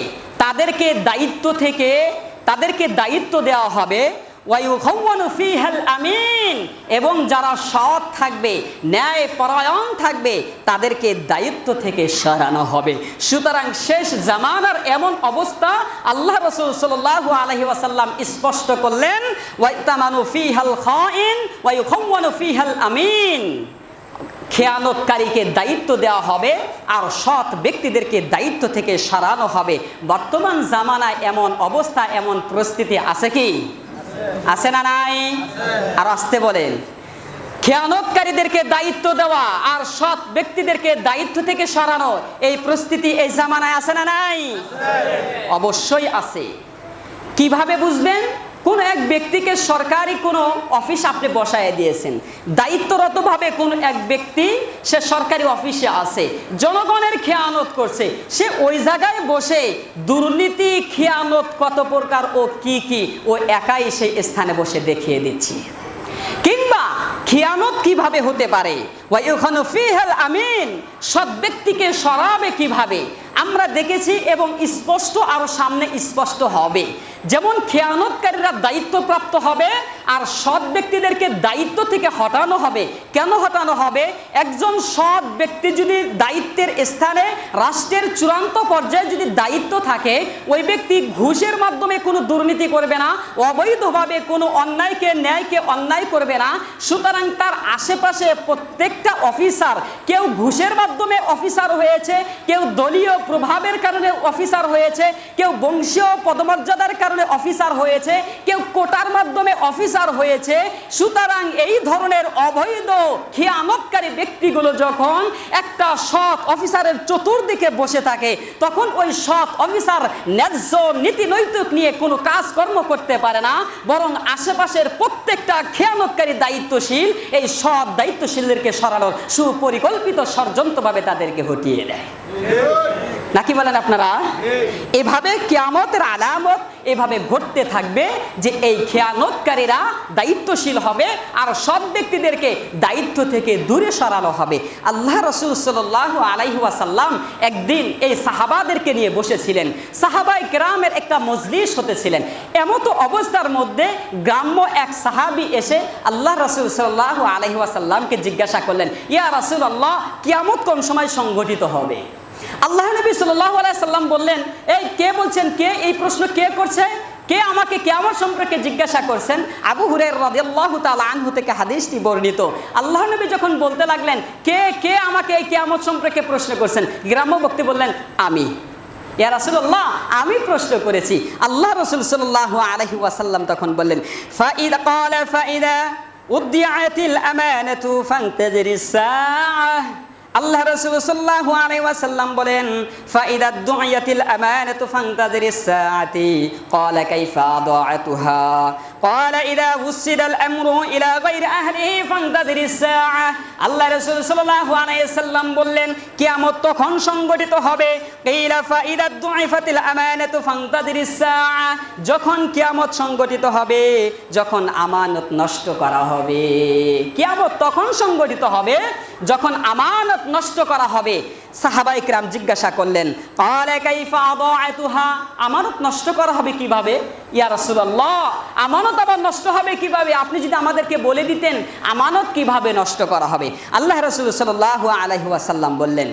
তাদেরকে দায়িত্ব দেওয়া হবে ওয়ায়ুখাওয়ানু ফীহাল আমিন, এবং যারা সৎ থাকবে, ন্যায় পরায়ণ থাকবে তাদেরকে দায়িত্ব থেকে সরানো হবে। সুতরাং শেষ জামানার এমন অবস্থা আল্লাহ রাসূল সাল্লাল্লাহু আলাইহি ওয়াসাল্লাম স্পষ্ট করলেন ওয়ায়ুতামানু ফীহাল খায়িন ওয়ায়ুখাওয়ানু ফীহাল আমিন। খেয়ানতকারীকে দায়িত্ব দেওয়া হবে আর সৎ ব্যক্তিদেরকে দায়িত্ব থেকে সরানো হবে। বর্তমান জামানায় এমন অবস্থা, এমন পরিস্থিতি আছে কি? আছে না নাই? আর আসতে বলেন। খেয়ানতকারীদেরকে দায়িত্ব দেওয়া আর সৎ ব্যক্তিদেরকে দায়িত্ব থেকে সরানো, এই পরিস্থিতি এই জামানায় আছে না নাই? অবশ্যই আছে। কিভাবে বুঝবেন? কোন এক ব্যক্তিকে সরকারি কোনো অফিস আপনি বসায় দিয়েছেন, দায়িত্বরতভাবে কোন এক ব্যক্তি সে সরকারি অফিসে আছে, জনগণের খেয়ানত করছে, সে ওই জায়গায় বসে দুর্নীতি খেয়ানত কত প্রকার ও কি ও একাই সেই স্থানে বসে দেখিয়ে দিচ্ছে। কিংবা খেয়ানত কিভাবে হতে পারে? ওয়ায়ুখাওয়ানু ফীহাল আমিন, সৎ ব্যক্তিকে সরাবে কিভাবে আমরা দেখেছি এবং স্পষ্ট আরো সামনে স্পষ্ট হবে। যেমন খেয়ানতকারীরা দায়িত্বপ্রাপ্ত হবে আর সৎ ব্যক্তিদেরকে দায়িত্ব থেকে হটানো হবে। কেন হটানো হবে? একজন সৎ ব্যক্তি যদি দায়িত্বের স্থানে রাষ্ট্রের চূড়ান্ত পর্যায়ে যদি দায়িত্ব থাকে, ওই ব্যক্তি ঘুষের মাধ্যমে কোনো দুর্নীতি করবে না, অবৈধভাবে কোনো অন্যায়কে ন্যায়কে অন্যায় করবে না। সুতরাং তার আশেপাশে প্রত্যেক প্রত্যেকটা অফিসার, কেউ ঘুষের মাধ্যমে অফিসার হয়েছে, কেউ দলীয় প্রভাবের কারণে অফিসার হয়েছে, কেউ বংশীয় পদমর্যাদার কারণে অফিসার হয়েছে, কেউ কোটার মাধ্যমে অফিসার হয়েছে। সুতরাং এই ধরনের অবৈধ খিয়ানতকারী ব্যক্তিগুলো যখন একটা সৎ অফিসারের চতুর্দিকে বসে থাকে, তখন ওই সৎ অফিসার ন্যায্য নীতি নৈতিক নিয়ে কোনো কাজকর্ম করতে পারে না, বরং আশেপাশের প্রত্যেকটা খেয়ানতকারী দায়িত্বশীল এই সৎ দায়িত্বশীলদেরকে সরানোর সুপরিকল্পিত ষড়যন্ত্রভাবে তাদেরকে হটিয়ে দেয়। নাকি বলেন আপনারা? এভাবে কিয়ামতের আলামত এভাবে ঘটতে থাকবে যে এই খেয়ানতকারীরা দায়িত্বশীল হবে আর সৎ ব্যক্তিদেরকে দায়িত্ব থেকে দূরে সরানো হবে। আল্লাহ রাসূল সাল্লাল্লাহু আলাইহি ওয়াসাল্লাম একদিন এই সাহাবাদেরকে নিয়ে বসেছিলেন। সাহাবায়ে কেরামের একটা মজলিস হতেছিলেন। এমত অবস্থার মধ্যে গ্রাম্য এক সাহাবী এসে আল্লাহ রাসূল সাল্লাল্লাহু আলাইহি ওয়াসাল্লামকে জিজ্ঞাসা করলেন, ইয়া রাসূলুল্লাহ, কিয়ামত কোন সময় সংঘটিত হবে? আল্লাহ নবী সাল্লাল্লাহু আলাইহি সাল্লাম বললেন, এই কে বলছেন? কে এই প্রশ্ন কে করছে? কে আমাকে কিয়ামত সম্পর্কে জিজ্ঞাসা করছেন? আবু হুরায়রা রাদিয়াল্লাহু তাআলা আনহু থেকে হাদিসটি বর্ণিত। আল্লাহ নবী যখন বলতে লাগলেন, কে কে আমাকে এই কিয়ামত সম্পর্কে প্রশ্ন করছেন, গ্রাম্য ব্যক্তি বললেন, আমি। ইয়া রাসূলুল্লাহ, আমি প্রশ্ন করেছি। আল্লাহ রাসূল সাল্লাল্লাহু আলাইহি ওয়াসাল্লাম তখন বললেন, ফাইদা উদ্দিআতিল আমানাতু ফান্তাজিরিস সাআহ। আল্লাহ রাসূল সাল্লাল্লাহু আলাইহি ওয়াসাল্লাম বলেন, ফাইদা দুইয়াতিল আমানাতু ফান্তাজিরিস সাআতি। ক্বালা কাইফা আদাআতুহা? ক্বালা ইযা উসিদাল আমরু ইলা গায়রি আহলিহি ফান্তাজিরিস সাআহ। আল্লাহ রাসূল সাল্লাল্লাহু আলাইহি ওয়াসাল্লাম বললেন, কিয়ামত তখন সংঘটিত হবে। কিলা ফাইদা দুইফাতিল আমানাতু ফান্তাজিরিস সাআহ। যখন কিয়ামত সংঘটিত হবে, যখন আমানত নষ্ট করা হবে। কিয়ামত তখন সংঘটিত হবে যখন আমানত নষ্ট করা হবে। সাহাবায়ে কেরাম জিজ্ঞাসা করলেন, ক্বালা কাইফা আদাআতুহা? আমানত নষ্ট করা হবে কিভাবে? ইয়া রাসূলুল্লাহ, আমানত আবার নষ্ট হবে কিভাবে? আপনি যদি আমাদেরকে বলে দিতেন আমানত কিভাবে নষ্ট করা হবে। আল্লাহ রাসূল সাল্লাল্লাহু আলাইহি ওয়াসাল্লাম বললেন,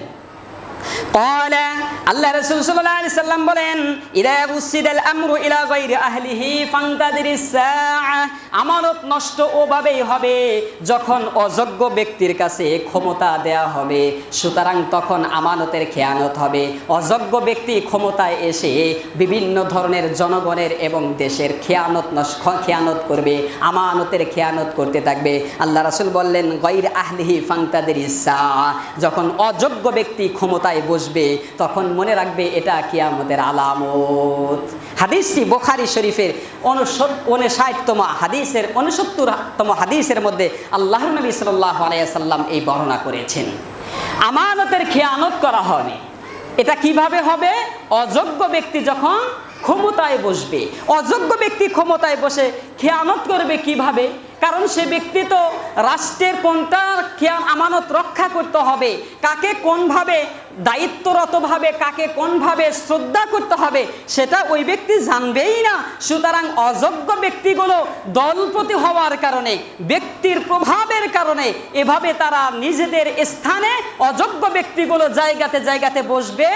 ক্বালা, আল্লাহ রাসূল সাল্লাল্লাহু আলাইহি সাল্লাম বলেন, ইযা উসিদাল আমরু ইলা গায়রি আহলিহি ফান্তাজিরিস সাআহ। আমানত নষ্ট ওভাবেই হবে যখন অযোগ্য ব্যক্তির কাছে ক্ষমতা দেয়া হবে। সুতরাং তখন আমানতের খেয়ানত হবে। অযোগ্য ব্যক্তি ক্ষমতায় এসে বিভিন্ন ধরনের জনগণের এবং দেশের খেয়ানত করবে, আমানতের খেয়ানত করতে থাকবে। আল্লাহ রাসূল বললেন, গায়রি আহলিহি ফান্তাজিরিস সাআহ। যখন অযোগ্য ব্যক্তি ক্ষমতায় বসবে তখন মনে রাখবে এটা কিয়ামতের আলামত। হাদিসটি বুখারী শরীফের 59তম হাদিসের 69তম হাদিসের মধ্যে আল্লাহর নবী সাল্লাল্লাহু আলাইহি ওয়াসাল্লাম এই বর্ণনা করেছেন। আমানতের খেয়ানত করা হবে। এটা কিভাবে হবে? অযোগ্য ব্যক্তি যখন ক্ষমতায় বসবে। অযোগ্য ব্যক্তি ক্ষমতায় বসে খেয়ানত করবে কিভাবে? কারণ সে ব্যক্তি তো রাষ্ট্রের কোনটা আমানত রক্ষা করতে হবে, কাকে কোনভাবে দায়িত্বরতভাবে কাকে কোনভাবে শ্রদ্ধা করতে হবে সেটা ওই ব্যক্তি জানবেই না। সুতরাং অযোগ্য ব্যক্তিগুলো দলপতি হওয়ার কারণে, ব্যক্তির প্রভাবের কারণে এভাবে তারা নিজেদের স্থানে অযোগ্য ব্যক্তিগুলো জায়গাতে জায়গাতে বসবে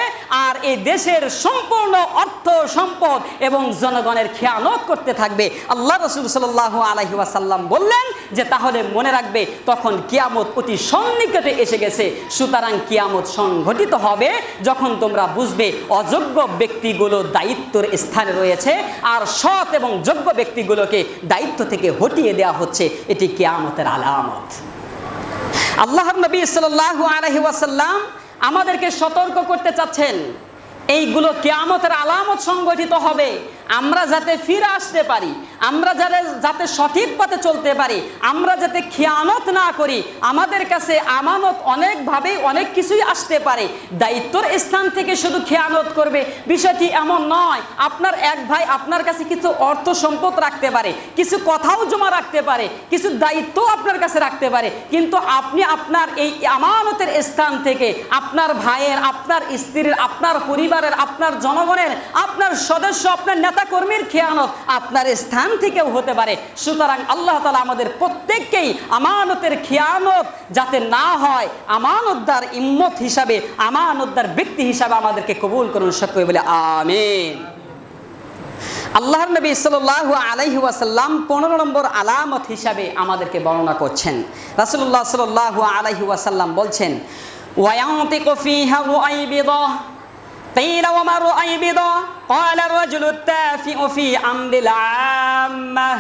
আর এই দেশের সম্পূর্ণ অর্থ সম্পদ এবং জনগণের খেয়ানত করতে থাকবে। আল্লাহ রাসূল সাল্লাল্লাহু আলাইহি ওয়াসাল্লাম বললেন যে তাহলে মনে রাখবে তখন কিয়ামত অতি সন্নিকটে এসে গেছে। সুতরাং কিয়ামত সংঘটিত হবে যখন তোমরা বুঝবে অযোগ্য ব্যক্তিগুলো দায়িত্বের স্থানে রয়েছে আর সৎ এবং যোগ্য ব্যক্তিগুলোকে দায়িত্ব থেকে হটিয়ে দেওয়া হচ্ছে। এটি কিয়ামতের আলামত। আল্লাহর নবী সাল্লাল্লাহু আলাইহি ওয়াসাল্লাম আমাদেরকে সতর্ক করতে চাচ্ছেন, এইগুলো কিয়ামতের আলামত সংঘটিত হবে। আমরা যাতে ফিরে আসতে পারি, আমরা যাতে সঠিক পথে চলতে পারি, আমরা যাতে খেয়ানত না করি। আমাদের কাছে আমানত অনেকভাবেই অনেক কিছুই আসতে পারে। দায়িত্বর স্থান থেকে শুধু খেয়ানত করবে বিষয়টি এমন নয়। আপনার এক ভাই আপনার কাছে কিছু অর্থ সম্পদ রাখতে পারে, কিছু কথাও জমা রাখতে পারে, কিছু দায়িত্বও আপনার কাছে রাখতে পারে, কিন্তু আপনি আপনার এই আমানতের স্থান থেকে আপনার ভাইয়ের, আপনার স্ত্রীর, আপনার পরিবারের, আপনার জনগণের, আপনার সদস্য, আপনার নেতা কর্মীর খেয়ানত আপনার স্থান থেকেও হতে পারে। সুতরাং আল্লাহ তাআলা আমাদের প্রত্যেককেই আমানতের খেয়ানত যাতে না হয়, আমানতদার ইম্মত হিসাবে, আমানতদার ব্যক্তি হিসাবে আমাদেরকে কবুল করুন। সকলে বলে আমিন। আল্লাহর নবী সাল্লাল্লাহু আলাইহি ওয়াসাল্লাম 15 নম্বর আলামত হিসাবে আমাদেরকে বর্ণনা করছেন। রাসূলুল্লাহ সাল্লাল্লাহু আলাইহি ওয়াসাল্লাম বলছেন, ওয়ায়ান্তিকু ফিহা রুআইবিদা কিলা ওয়া মা রুআইবিদা ক্বালা আর-রাজুলু আত-তাফিউ ফি আমরিল আম্মাহ।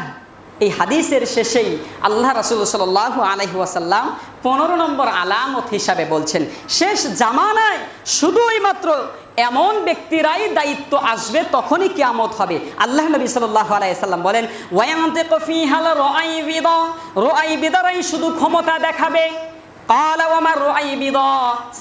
এই হাদিসের শেষেই আল্লাহ রাসূল সাল্লাল্লাহু আলাইহি ওয়াসাল্লাম 15 নম্বর আলামত হিসাবে বলছেন, শেষ জামানায় শুধুই মাত্র এমন ব্যক্তিরাই দায়িত্ব আসবে, তখনই কিয়ামত হবে। আল্লাহ নবী সাল্লাল্লাহু আলাইহি ওয়াসাল্লাম বলেন, ওয়ায়ান্তিকু ফিহাল রুআইবিদা, রুআইবিদারাই শুধু ক্ষমতা দেখাবে। ক্বালা ওয়া মা রুআইবিদা,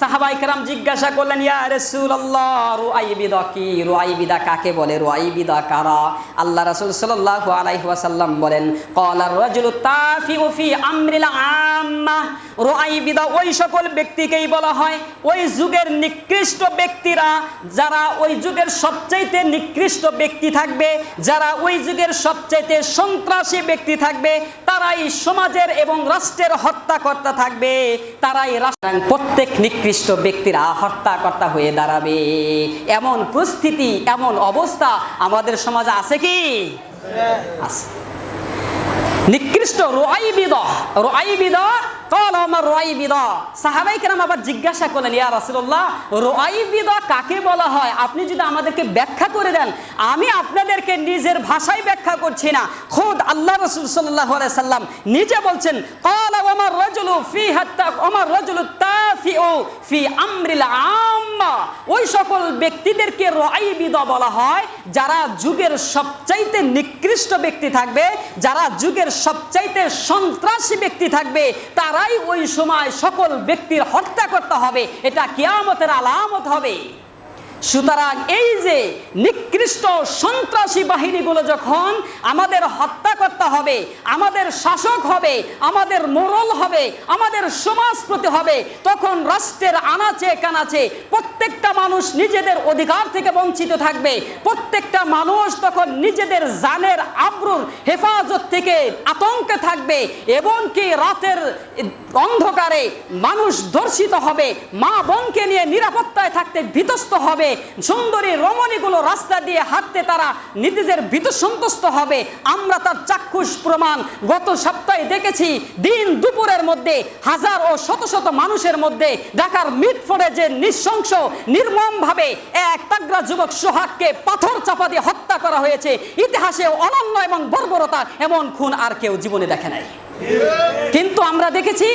সাহাবায়ে কেরাম জিজ্ঞাসা করলেন, ইয়া রাসূলুল্লাহ, রুআইবিদা কি? রুআইবিদা কাকে বলে? রুআইবিদা কারা? আল্লাহ রাসূল সাল্লাল্লাহু আলাইহি ওয়াসাল্লাম বলেন, ক্বালা আর-রাজুলু তাফিউ ফি আমরিল আম্মাহ। রুআইবিদা ওই সকল ব্যক্তিকেই বলা হয়, ওই যুগের নিকৃষ্ট ব্যক্তিরা, যারা ওই যুগের সবচাইতে নিকৃষ্ট ব্যক্তি থাকবে, যারা ওই যুগের সবচাইতে সন্ত্রাসী ব্যক্তি থাকবে, তারাই সমাজের এবং রাষ্ট্রের হত্যাকর্তা থাকবে, তারাই প্রত্যেক নিকৃষ্ট ব্যক্তিরা হত্যাকর্তা হয়ে দাঁড়াবে। এমন পরিস্থিতি, এমন অবস্থা আমাদের সমাজে আছে কি? আছে। নিকৃষ্ট রুআইবিদা, রুআইবিদা ক্বালা ওয়া মা রুআইবিদা। সাহাবায়ে কেরাম আবার জিজ্ঞাসা করলেন, ইয়া রাসূলুল্লাহ, রুআইবিদা কাকে বলা হয়? আপনি যদি আমাদেরকে ব্যাখ্যা করে দেন। আমি আপনাদেরকে নিজের ভাষায় ব্যাখ্যা করছি না, খোদ আল্লাহ রাসূল সাল্লাল্লাহু আলাইহি সাল্লাম নিজে বলছেন, ক্বালা ওয়া মা রাজুলু ফি হাত্তা ওয়া মা রাজুলু তাফিউ ফি আমরিল আম্মা। ওই সকল ব্যক্তিদেরকে রুআইবিদা বলা হয় যারা যুগের সবচাইতে নিকৃষ্ট ব্যক্তি থাকবে, যারা যুগের সবচাইতে সন্ত্রাসী ব্যক্তি থাকবে, তারাই ওই সময় সকল ব্যক্তির হত্যা করতে হবে। এটা কিয়ামতের আলামত হবে। সুতরাং এই যে নিকৃষ্ট সন্ত্রাসী বাহিনীগুলো যখন আমাদের হত্যা করতে হবে, আমাদের শাসক হবে, আমাদের মোড়ল হবে, আমাদের সমাজপতি হবে, তখন রাষ্ট্রের আনাচে কানাচে প্রত্যেকটা মানুষ নিজেদের অধিকার থেকে বঞ্চিত থাকবে। প্রত্যেকটা মানুষ তখন নিজেদের জানের আবরুর হেফাজত থেকে আতঙ্কে থাকবে, এবং কি রাতের অন্ধকারে মানুষ ধর্ষিত হবে, মা বোনকে নিয়ে নিরাপত্তায় থাকতে ভীতস্ত হবে, সুন্দরী রমণীগুলো রাস্তা দিয়ে হাঁটতে তারা নিজেদের ভীত সন্তুষ্ট হবে। আমরা তার চাক্ষুষ প্রমাণ গত সপ্তাহে দেখেছি। দিন দুপুরের মধ্যে হাজার ও শত শত মানুষের মধ্যে ঢাকার মিটফোর্ডে যে নৃশংস নির্মমভাবে এক তাগড়া যুবক সোহাগকে পাথর চাপা দিয়ে হত্যা করা হয়েছে, ইতিহাসে অনন্য এবং বর্বরতা এমন খুন আর কেউ জীবনে দেখে নাই। কিন্তু আমরা দেখেছি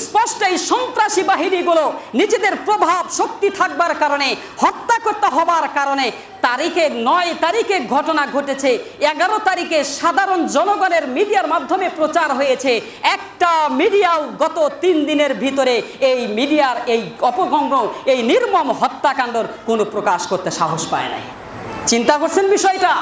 স্পষ্ট এই সন্ত্রাসী বাহিনীগুলো নিজেদের প্রভাব শক্তি থাকবার কারণে, হত্যা করতে হবার কারণে তারিখে 9 তারিখে ঘটনা ঘটেছে, 11 তারিখে সাধারণ জনগণের মিডিয়ার মাধ্যমে প্রচার হয়েছে। একটা মিডিয়াও গত 3 দিনের ভিতরে এই মিডিয়ার এই অপকর্ম, এই নির্মম হত্যাকাণ্ডর কোনো প্রকাশ করতে সাহস পায় নাই। চিন্তা করছেন বিষয়টা?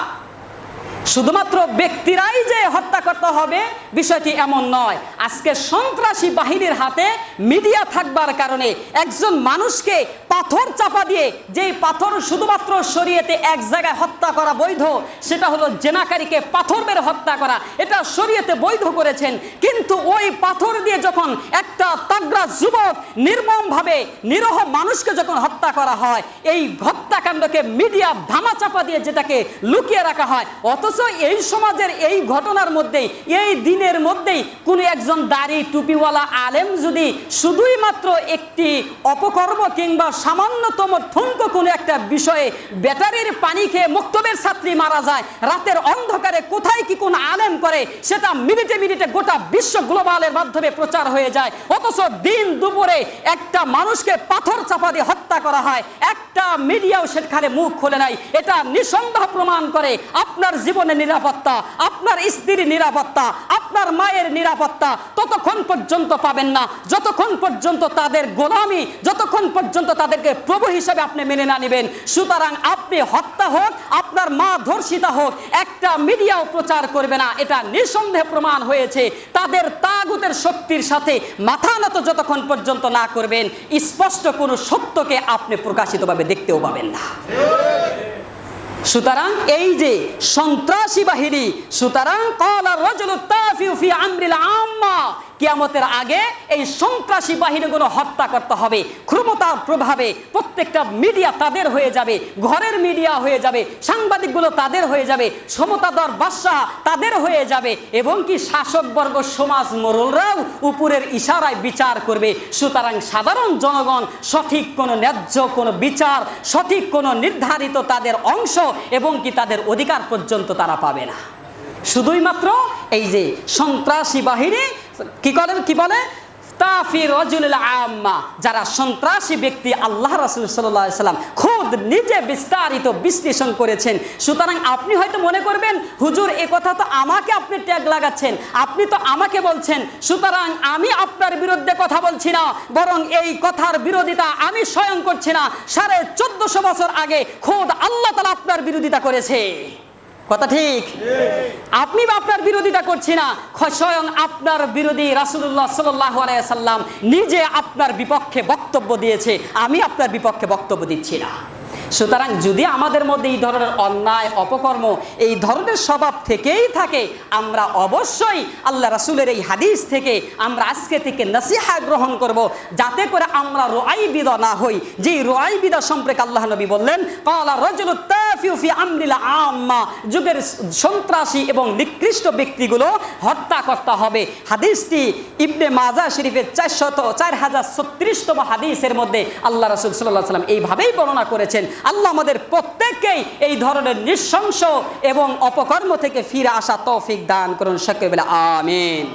শুধুমাত্র ব্যক্তিরাই যে হত্যা করতে হবে বিষয়টি এমন নয়। আজকে সন্ত্রাসী বাহিনীর হাতে মিডিয়া থাকবার কারণে একজন মানুষকে পাথর চাপা দিয়ে, যেই পাথর শুধুমাত্র শরীয়তে এক জায়গায় হত্যা করা বৈধ, সেটা হলো জেনাকারীকে পাথর মেরে হত্যা করা, এটা শরীয়তে বৈধ করেছেন। কিন্তু ওই পাথর দিয়ে যখন একটা তাগড়া যুবক নির্মমভাবে নিরহ মানুষকে যখন হত্যা করা হয়, এই হত্যাকাণ্ডকে মিডিয়া ধামাচাপা দিয়ে যেটাকে লুকিয়ে রাখা হয়। অথচ এই সমাজের এই ঘটনার মধ্যেই, এই দিনের মধ্যেই কোনো একজন দাড়ি টুপিওয়ালা আলেম যদি শুধুই মাত্র একটি অপকর্ম কিংবা সামান্যতম ঠুনকো কোনো একটা বিষয়ে ব্যাটারির পানি খেয়ে মক্তবের ছাত্রী মারা যায়, রাতের অন্ধকারে কোথায় কি কোন আলেম করে, সেটা মিনিটে মিনিটে গোটা বিশ্ব গ্লোবালের মাধ্যমে প্রচার হয়ে যায়। অথচ দিন দুপুরে একটা মানুষকে পাথর চাপা দিয়ে হত্যা করা হয়, একটা মিডিয়াও সেখানে মুখ খোলে নাই। এটা নিঃসন্দেহ প্রমাণ করে আপনার জীবনের নিরাপত্তা, আপনার স্ত্রীর নিরাপত্তা, আপনার মায়ের নিরাপত্তা ততক্ষণ পর্যন্ত পাবেন না যতক্ষণ পর্যন্ত তাদের গোলামি, যতক্ষণ পর্যন্ত তাদেরকে প্রভু হিসেবে আপনি মেনে না নেবেন। সুতরাং আপনি হত্যা হোক, আপনার মা ধর্ষিতা হোক, একটা মিডিয়াও প্রচার করবে না। এটা নিঃসন্দেহে প্রমাণ হয়েছে। তাদের তাগুতের শক্তির সাথে মাথা নত যতক্ষণ পর্যন্ত না করবেন, স্পষ্ট কোনো সত্যকে আপনি প্রকাশিতভাবে দেখতেও পাবেন না। সুতরাং এই যে সন্ত্রাসী বাহিনী, সুতরাং ক্বালা আর-রাজুলু তাফিউ ফি আমরিল আম্মা, কিয়ামতের আগে এই সন্ত্রাসী বাহিনীগুলো হত্যা করতে হবে। ক্ষমতার প্রভাবে প্রত্যেকটা মিডিয়া তাদের হয়ে যাবে, ঘরের মিডিয়া হয়ে যাবে, সাংবাদিকগুলো তাদের হয়ে যাবে, ক্ষমতাধর বাদশাহ তাদের হয়ে যাবে, এবং কি শাসকবর্গ সমাজ মোড়লরাও উপরের ইশারায় বিচার করবে। সুতরাং সাধারণ জনগণ সঠিক কোনো ন্যায্য কোনো বিচার, সঠিক কোনো নির্ধারিত তাদের অংশ এবং কি তাদের অধিকার পর্যন্ত তারা পাবে না। শুধুই মাত্র এই যে সন্ত্রাসী বাহিনী কি বলে তাফি রাজুল আম্মা, যারা সন্ত্রাসী ব্যক্তি আল্লাহ রাসূল সাল্লাল্লাহু আলাইহি সাল্লাম খুদ নিজে বিস্তারিত বিশ্লেষণ করেছেন। সুতরাং আপনি হয়তো মনে করবেন, হুজুর এ কথা তো আমাকে আপনি ট্যাগ লাগাচ্ছেন, আপনি তো আমাকে বলছেন, সুতরাং আমি আপনার বিরুদ্ধে কথা বলছি না, বরং এই কথার বিরোধিতা আমি স্বয়ং করছি না, 1450 বছর আগে খোদ আল্লাহ তাআলা আপনার বিরোধিতা করেছে। কথা ঠিক? আপনি বা আপনার বিরোধিতা করছি না, স্বয়ং আপনার বিরোধী রাসূলুল্লাহ সাল্লাল্লাহু আলাইহি সাল্লাম নিজে আপনার বিপক্ষে বক্তব্য দিয়েছে, আমি আপনার বিপক্ষে বক্তব্য দিচ্ছি না। সুতরাং যদি আমাদের মধ্যে এই ধরনের অন্যায় অপকর্ম, এই ধরনের স্বভাব থেকেই থাকে, আমরা অবশ্যই আল্লাহ রাসূলের এই হাদিস থেকে আমরা আজকে থেকে নসিহা গ্রহণ করব, যাতে করে আমরা রুআইবিদা না হই। যে রুআইবিদা সম্পর্কে আল্লাহ নবী বললেন, ক্বালা রাজুলু তাফিউ ফি আমরিল আম্মা, যুগের সন্ত্রাসী এবং নিকৃষ্ট ব্যক্তিগুলো হত্যা করতে হবে। হাদিসটি ইবনে মাজাহ শরীফের 4036তম হাদিসের মধ্যে আল্লাহ রাসূল সাল্লাল্লাহু আলাইহি সাল্লাম এইভাবেই বর্ণনা করেছেন। আল্লাহ আমাদের প্রত্যেককেই এই ধরনের নৃশংস এবং অপকর্ম থেকে ফিরে আসা তৌফিক দান করুন, সকলে বলে আমিন।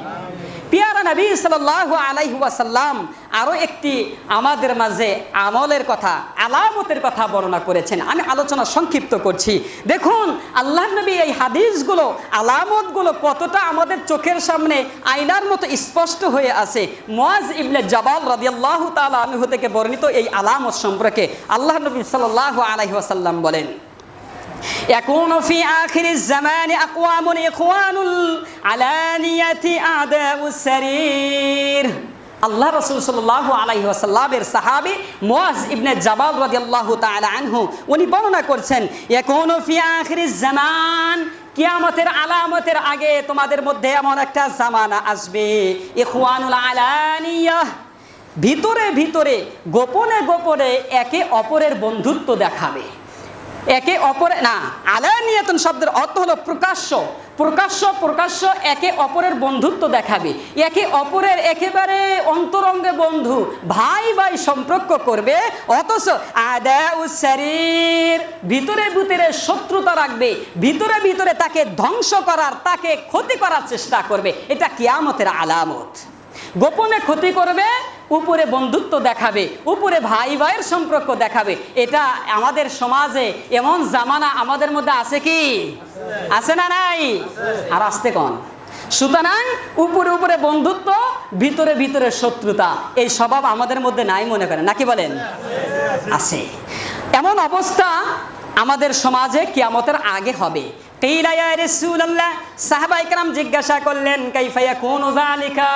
পিয়ারা নবী সাল্লাল্লাহু আলাইহি ওয়াসাল্লাম আরও একটি আমাদের মাঝে আমলের কথা, আলামতের কথা বর্ণনা করেছেন। আমি আলোচনা সংক্ষিপ্ত করছি। দেখুন আল্লাহর নবী এই হাদিসগুলো, আলামতগুলো কতটা আমাদের চোখের সামনে আয়নার মতো স্পষ্ট হয়ে আছে। মুআজ ইবনে জাবাল রাদিয়াল্লাহু তাআলা আনহু থেকে বর্ণিত এই আলামত সম্পর্কে আল্লাহর নবী সাল্লাল্লাহু আলাইহি ওয়াসাল্লাম বলেন, يكون في آخر الزمان أقوام إخوان العلانية أعداء السرير। আল্লাহ রাসূল সাল্লাল্লাহু আলাইহি ওয়াসাল্লামের সাহাবী মুআজ ইবনে জাবাল রাদিয়াল্লাহু তাআলা আনহু উনি বর্ণনা করছেন, ইয়াকুনু ফি আখিরিজ জামান, কিয়ামতের আলামতের আগে তোমাদের মধ্যে এমন একটা জামানা আসবে, ইখওয়ানুল আলানিয়াহ, ভিতরে ভিতরে গোপনে গোপনে একে অপরের বন্ধুত্ব দেখাবে। একে অপরের না, আলানিয়াতুন শব্দের অর্থ হলো প্রকাশ্য, প্রকাশ্য একে অপরের বন্ধুত্ব দেখাবে, একে অপরের একেবারে অন্তরঙ্গে বন্ধু, ভাই ভাই সম্পর্ক করবে, অথচ আদাউস শরীর, ভিতরে ভিতরে শত্রুতা রাখবে, ভিতরে ভিতরে তাকে ধ্বংস করার, তাকে ক্ষতি করার চেষ্টা করবে। এটা কিয়ামতের আলামত। গোপনে ক্ষতি করবে, উপরে বন্ধুত্ব দেখাবে, উপরে ভাই ভাইয়ের সম্পর্ক দেখাবে। এটা আমাদের সমাজে এমন জামানা আমাদের মধ্যে আছে কি? আছে না নাই? আর আসতে কন। সুতরাং উপরে উপরে বন্ধুত্ব, ভিতরে ভিতরে শত্রুতা, এই স্বভাব আমাদের মধ্যে নাই মনে করেন, নাকি বলেন? আছে। এমন অবস্থা আমাদের সমাজে কিয়ামতের আগে হবে। কিলা ইয়া রাসূলুল্লাহ, সাহাবায়ে কেরাম জিজ্ঞাসা করলেন, কাইফা ইয়াকুনু যালিকা,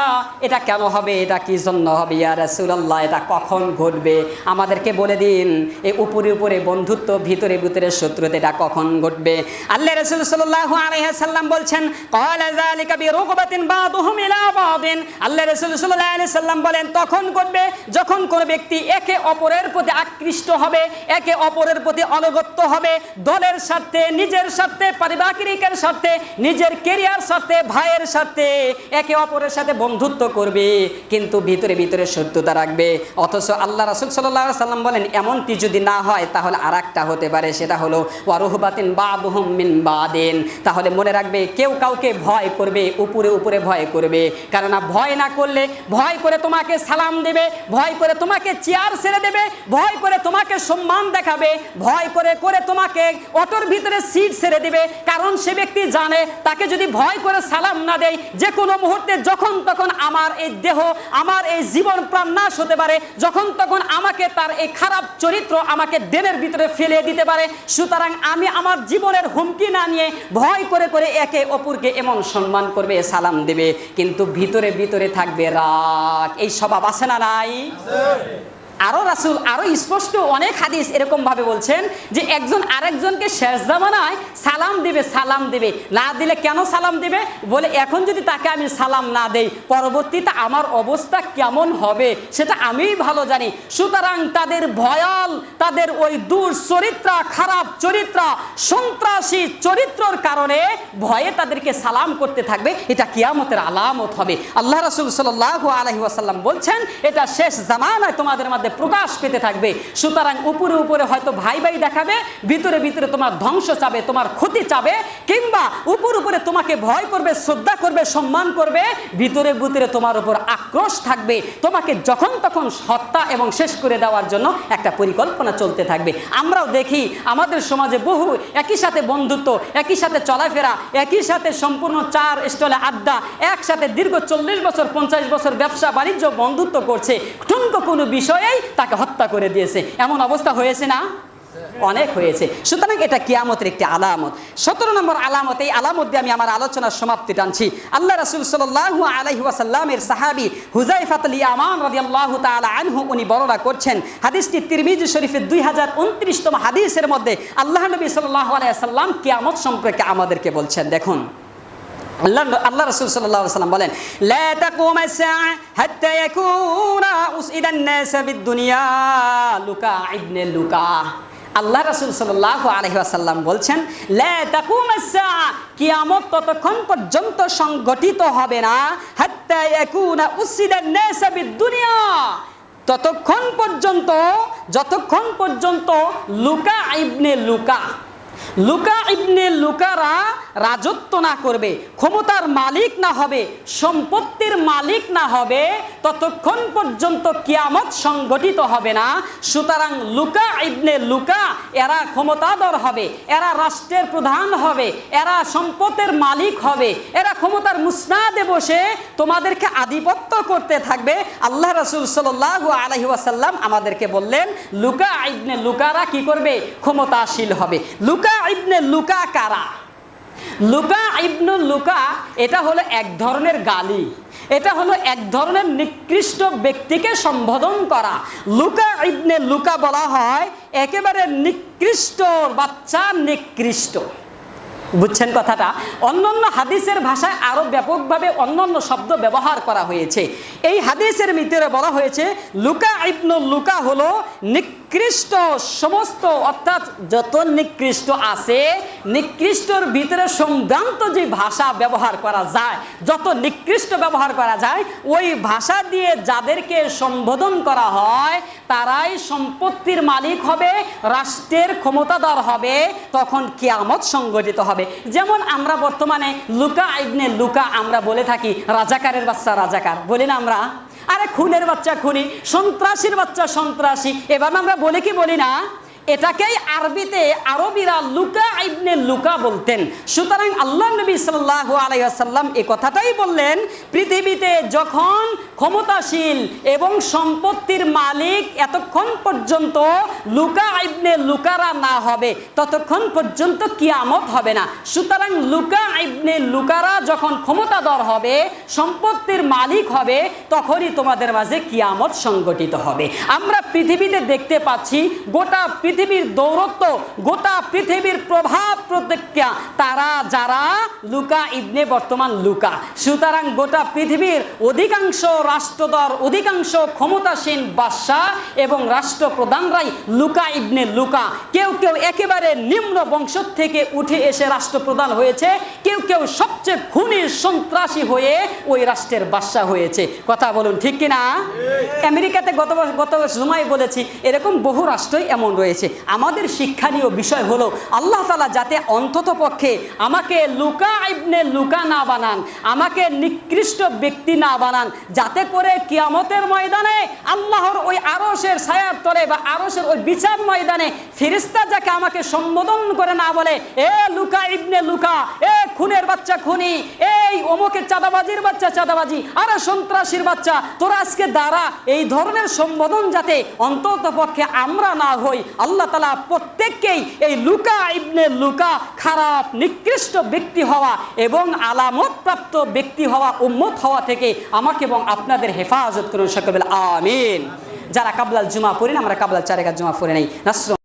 এটা কেন হবে, এটা কি জন্য হবে ইয়া রাসূলুল্লাহ, এটা কখন ঘটবে, আমাদেরকে বলে দিন। এই উপরে উপরে বন্ধুত্ব, ভিতরে ভিতরে শত্রুতা, এটা কখন ঘটবে? আল্লাহ রাসূল সাল্লাল্লাহু আলাইহি সাল্লাম বলছেন, ক্বালা যালিকা বিরুগবাতিন বাদুহুম ইলা বাদিন, আল্লাহ রাসূল সাল্লাল্লাহু আলাইহি সাল্লাম বলেন তখন ঘটবে যখন কোন ব্যক্তি একে অপরের প্রতি আকৃষ্ট হবে, একে অপরের প্রতি অনুগত হবে, দলের স্বার্থে, নিজের স্বার্থে, পারিবারিকের স্বার্থে, নিজের কেরিয়ার স্বার্থে, ভাইয়ের স্বার্থে একে অপরের সাথে বন্ধুত্ব করবে, কিন্তু ভিতরে ভিতরে শত্রুতা রাখবে। অথচ আল্লাহ রাসূল সাল্লাল্লাহু আলাইহি সাল্লাম বলেন এমনটি যদি না হয় তাহলে আরেকটা হতে পারে, সেটা হলো ওয়ারুহবাতিন বাদুহুম মিন বাদিন, তাহলে মনে রাখবে কেউ কাউকে ভয় করবে, উপরে উপরে ভয় করবে। কেননা ভয় না করলে, ভয় করে তোমাকে সালাম দেবে, ভয় করে তোমাকে চেয়ার ছেড়ে দেবে, ভয় করে তোমাকে সম্মান দেখাবে, ভয় করে করে তোমাকে অটোর ভিতরে সিট ছেড়ে দেবে। কারণ সে ব্যক্তি জানে তাকে যদি ভয় করে সালাম না দেয়, যে কোনো মুহূর্তে যখন তখন আমার এই দেহ, আমার এই জীবন প্রাণ নাশ হতে পারে, যখন তখন আমাকে তার এই খারাপ চরিত্র আমাকে দেনের ভিতরে ফেলে দিতে পারে। সুতরাং আমি আমার জীবনের হুমকি না নিয়ে ভয় করে করে একে অপরকে এমন সম্মান করবে, সালাম দেবে, কিন্তু ভিতরে ভিতরে থাকবে রাগ। এই স্বভাব আছে না নাই? আরও রাসূল আরও স্পষ্ট অনেক হাদিস এরকমভাবে বলছেন যে একজন আরেকজনকে শেষ জামানায় সালাম দিবে, না দিলে কেন সালাম দিবে? বলে এখন যদি তাকে আমি সালাম না দেই পরবর্তীতে আমার অবস্থা কেমন হবে সেটা আমিই ভালো জানি। সুতরাং তাদের ভয়াল, তাদের ওই দুশ্চরিত্রা, খারাপ চরিত্র, সন্ত্রাসী চরিত্রর কারণে ভয়ে তাদেরকে সালাম করতে থাকবে, এটা কিয়ামতের আলামত হবে। আল্লাহ রাসূল সাল্লাল্লাহু আলাইহি ওয়াসাল্লাম বলছেন এটা শেষ জামানায় তোমাদের মধ্যে প্রকাশ পেতে থাকবে। সুতরাং উপরে উপরে হয়তো ভাই ভাই দেখাবে, ভিতরে ভিতরে তোমার ধ্বংস চাবে, তোমার ক্ষতি চাবে, কিংবা উপর উপরে তোমাকে ভয় করবে, শ্রদ্ধা করবে, সম্মান করবে, ভিতরে ভিতরে তোমার উপর আক্রোশ থাকবে, তোমাকে যখন তখন হত্যা এবং শেষ করে দেওয়ার জন্য একটা পরিকল্পনা চলতে থাকবে। আমরাও দেখি আমাদের সমাজে বহু একই সাথে বন্ধুত্ব, একই সাথে চলাফেরা, একই সাথে সম্পূর্ণ চার স্টলে আড্ডা, একসাথে দীর্ঘ 40 বছর 50 বছর ব্যবসা বাণিজ্য বন্ধুত্ব করছে, ঠুনকো কোনো বিষয়েই তাকে হত্যা করে দিয়েছে, এমন অবস্থা হয়েছে না? অনেক হয়েছে। সুতরাং এটা কিয়ামতের একটি আলামত। 17 নম্বর আলামত, এই আলামত দিয়ে আমি আমার আলোচনার সমাপ্তি টানছি। আল্লাহ রাসূল সাল্লাল্লাহু আলাইহি ওয়াসাল্লামের সাহাবী হুযায়ফাতুল ইয়ামান রাদিয়াল্লাহু তাআলা আনহু উনি বর্ণনা করছেন, হাদিসটি তিরমিজি শরীফের 2029তম হাদিসের মধ্যে আল্লাহ নবী সাল্লাল্লাহু আলাইহি ওয়াসাল্লাম কিয়ামত সম্পর্কে আমাদেরকে বলছেন। দেখুন আল্লাহ রাসূল সাল্লাল্লাহু আলাইহি ওয়াসাল্লাম বলেন, লা তাকুমুস সাআ হাত্তা ইয়াকুনা উসইদান নাস বিদ-দুনিয়া লুকা ইবনে লুকা। আল্লাহ রাসূল সাল্লাল্লাহু আলাইহি ওয়াসাল্লাম বলছেন, লা তাকুমুস সাআ, কিয়ামত ততক্ষণ পর্যন্ত সংগঠিত হবে না, হাত্তা ইয়াকুনা উসইদান নাস বিদ-দুনিয়া, ততক্ষণ পর্যন্ত যতক্ষণ পর্যন্ত লুকা ইবনে লুকারা রাজত্ব না করবে, ক্ষমতার মালিক না হবে, সম্পত্তির মালিক না হবে, ততক্ষণ পর্যন্ত কিয়ামত সংগঠিত হবে না। সুতরাং লুকা ইবনে লুকা এরা ক্ষমতাধর হবে, এরা রাষ্ট্রের প্রধান হবে, এরা সম্পদের মালিক হবে, এরা ক্ষমতার মুসনাদে বসে তোমাদেরকে আধিপত্য করতে থাকবে। আল্লাহ রাসূল সাল্লাল্লাহু আলাইহি ওয়াসাল্লাম আমাদেরকে বললেন লুকা ইবনে লুকারা কি করবে? ক্ষমতাশীল হবে। লুকা ইবনে লুকা কারা? লুকা ইবনে লুকা এটা হলো এক ধরনের গালি, এটা হলো এক ধরনের নিকৃষ্ট ব্যক্তিকে সম্বোধন করা। লুকা ইবনে লুকা বলা হয় একেবারে নিকৃষ্ট বাচ্চা, নিকৃষ্ট। বুঝছেন কথাটা? অন্যান্য হাদিসের ভাষায় আরো ব্যাপকভাবে অন্যান্য শব্দ ব্যবহার করা হয়েছে। এই হাদিসের ভিতরে বলা হয়েছে লুকা ইবনে লুকা হলো নিকৃষ্ট সমস্ত, অর্থাৎ যত নিকৃষ্ট আছে, নিকৃষ্টর ভিতরে সম্ভ্রান্ত যে ভাষা ব্যবহার করা যায়, যত নিকৃষ্ট ব্যবহার করা যায়, ওই ভাষা দিয়ে যাদেরকে সম্বোধন করা হয় তারাই সম্পত্তির মালিক হবে, রাষ্ট্রের ক্ষমতাধর হবে, তখন কিয়ামত সংগঠিত হবে। যেমন আমরা বর্তমানে লুকা ইবনে লুকা আমরা বলে থাকি, রাজাকারের বাচ্চা রাজাকার বলি না আমরা? আরে খুনের বাচ্চা খুনি, সন্ত্রাসীর বাচ্চা সন্ত্রাসী, এবার আমরা বলি কি বলি না? এটাকেই আরবিতে আরবিরা লুকা ইবনে লুকা বলতেন। সুতরাং আল্লাহ নবী সাল্লাল্লাহু আলাইহি ওয়াসাল্লাম এই কথাটাই বললেন, পৃথিবীতে যখন ক্ষমতাশীল এবং সম্পত্তির মালিক এতক্ষণ পর্যন্ত লুকা ইবনে লুকারা না হবে ততক্ষণ পর্যন্ত কিয়ামত হবে না। সুতরাং লুকা ইবনে লুকারা যখন ক্ষমতাধর হবে, সম্পত্তির মালিক হবে, তখনই তোমাদের মাঝে কিয়ামত সংগঠিত হবে। আমরা পৃথিবীতে দেখতে পাচ্ছি গোটা পৃথিবীর দৌরত্ব, গোটা পৃথিবীর প্রভাব প্রতিক্রিয়া তারা যারা লুকা ইবনে বর্তমান লুকা। সুতরাং গোটা পৃথিবীর অধিকাংশ রাষ্ট্রদর, অধিকাংশ ক্ষমতাসীন বাদশা এবং রাষ্ট্রপ্রধানরাই লুকা ইবনে লুকা। কেউ কেউ একেবারে নিম্ন বংশ থেকে উঠে এসে রাষ্ট্রপ্রধান হয়েছে, কেউ কেউ সবচেয়ে খুনি সন্ত্রাসী হয়ে ওই রাষ্ট্রের বাদশা হয়েছে। কথা বলুন ঠিক কিনা? আমেরিকাতে গত জুমায় বলেছি এরকম বহু রাষ্ট্রই এমন রয়েছে। আমাদের শিক্ষণীয় বিষয় হলো আল্লাহ তাআলা যাতে অন্তত পক্ষে আমাকে লুকা ইবনে লুকা না বানান, আমাকে নিকৃষ্ট ব্যক্তি না বানান, যাতে করে কিয়ামতের ময়দানে আল্লাহর ওই আরশের ছায়ার তলে বা আরশের ওই বিচার ময়দানে ফেরেশতা যাকে আমাকে সম্বোধন করে না বলে এ লুকা ইবনে লুকা, এ খুনের বাচ্চা খুনি, এই অমুকের চাঁদাবাজির বাচ্চা চাঁদাবাজি, আরে সন্ত্রাসীর বাচ্চা তোরা আজকে দাঁড়া, এই ধরনের সম্বোধন যাতে অন্তত পক্ষে আমরা না হই, আল্লাহ তাআলা প্রত্যেককেই এই লুকা ইবনে লুকা খারাপ নিকৃষ্ট ব্যক্তি হওয়া এবং আলামত প্রাপ্ত ব্যক্তি হওয়া, উম্মত হওয়া থেকে আমাকে এবং আপনাদের হেফাজত করুন। সকলে আমিন। যারা কাবলাল জুমা পড়ি না আমরা কাবলাল 4 রাকাত জুমা পড়ে নেই। নাসরুন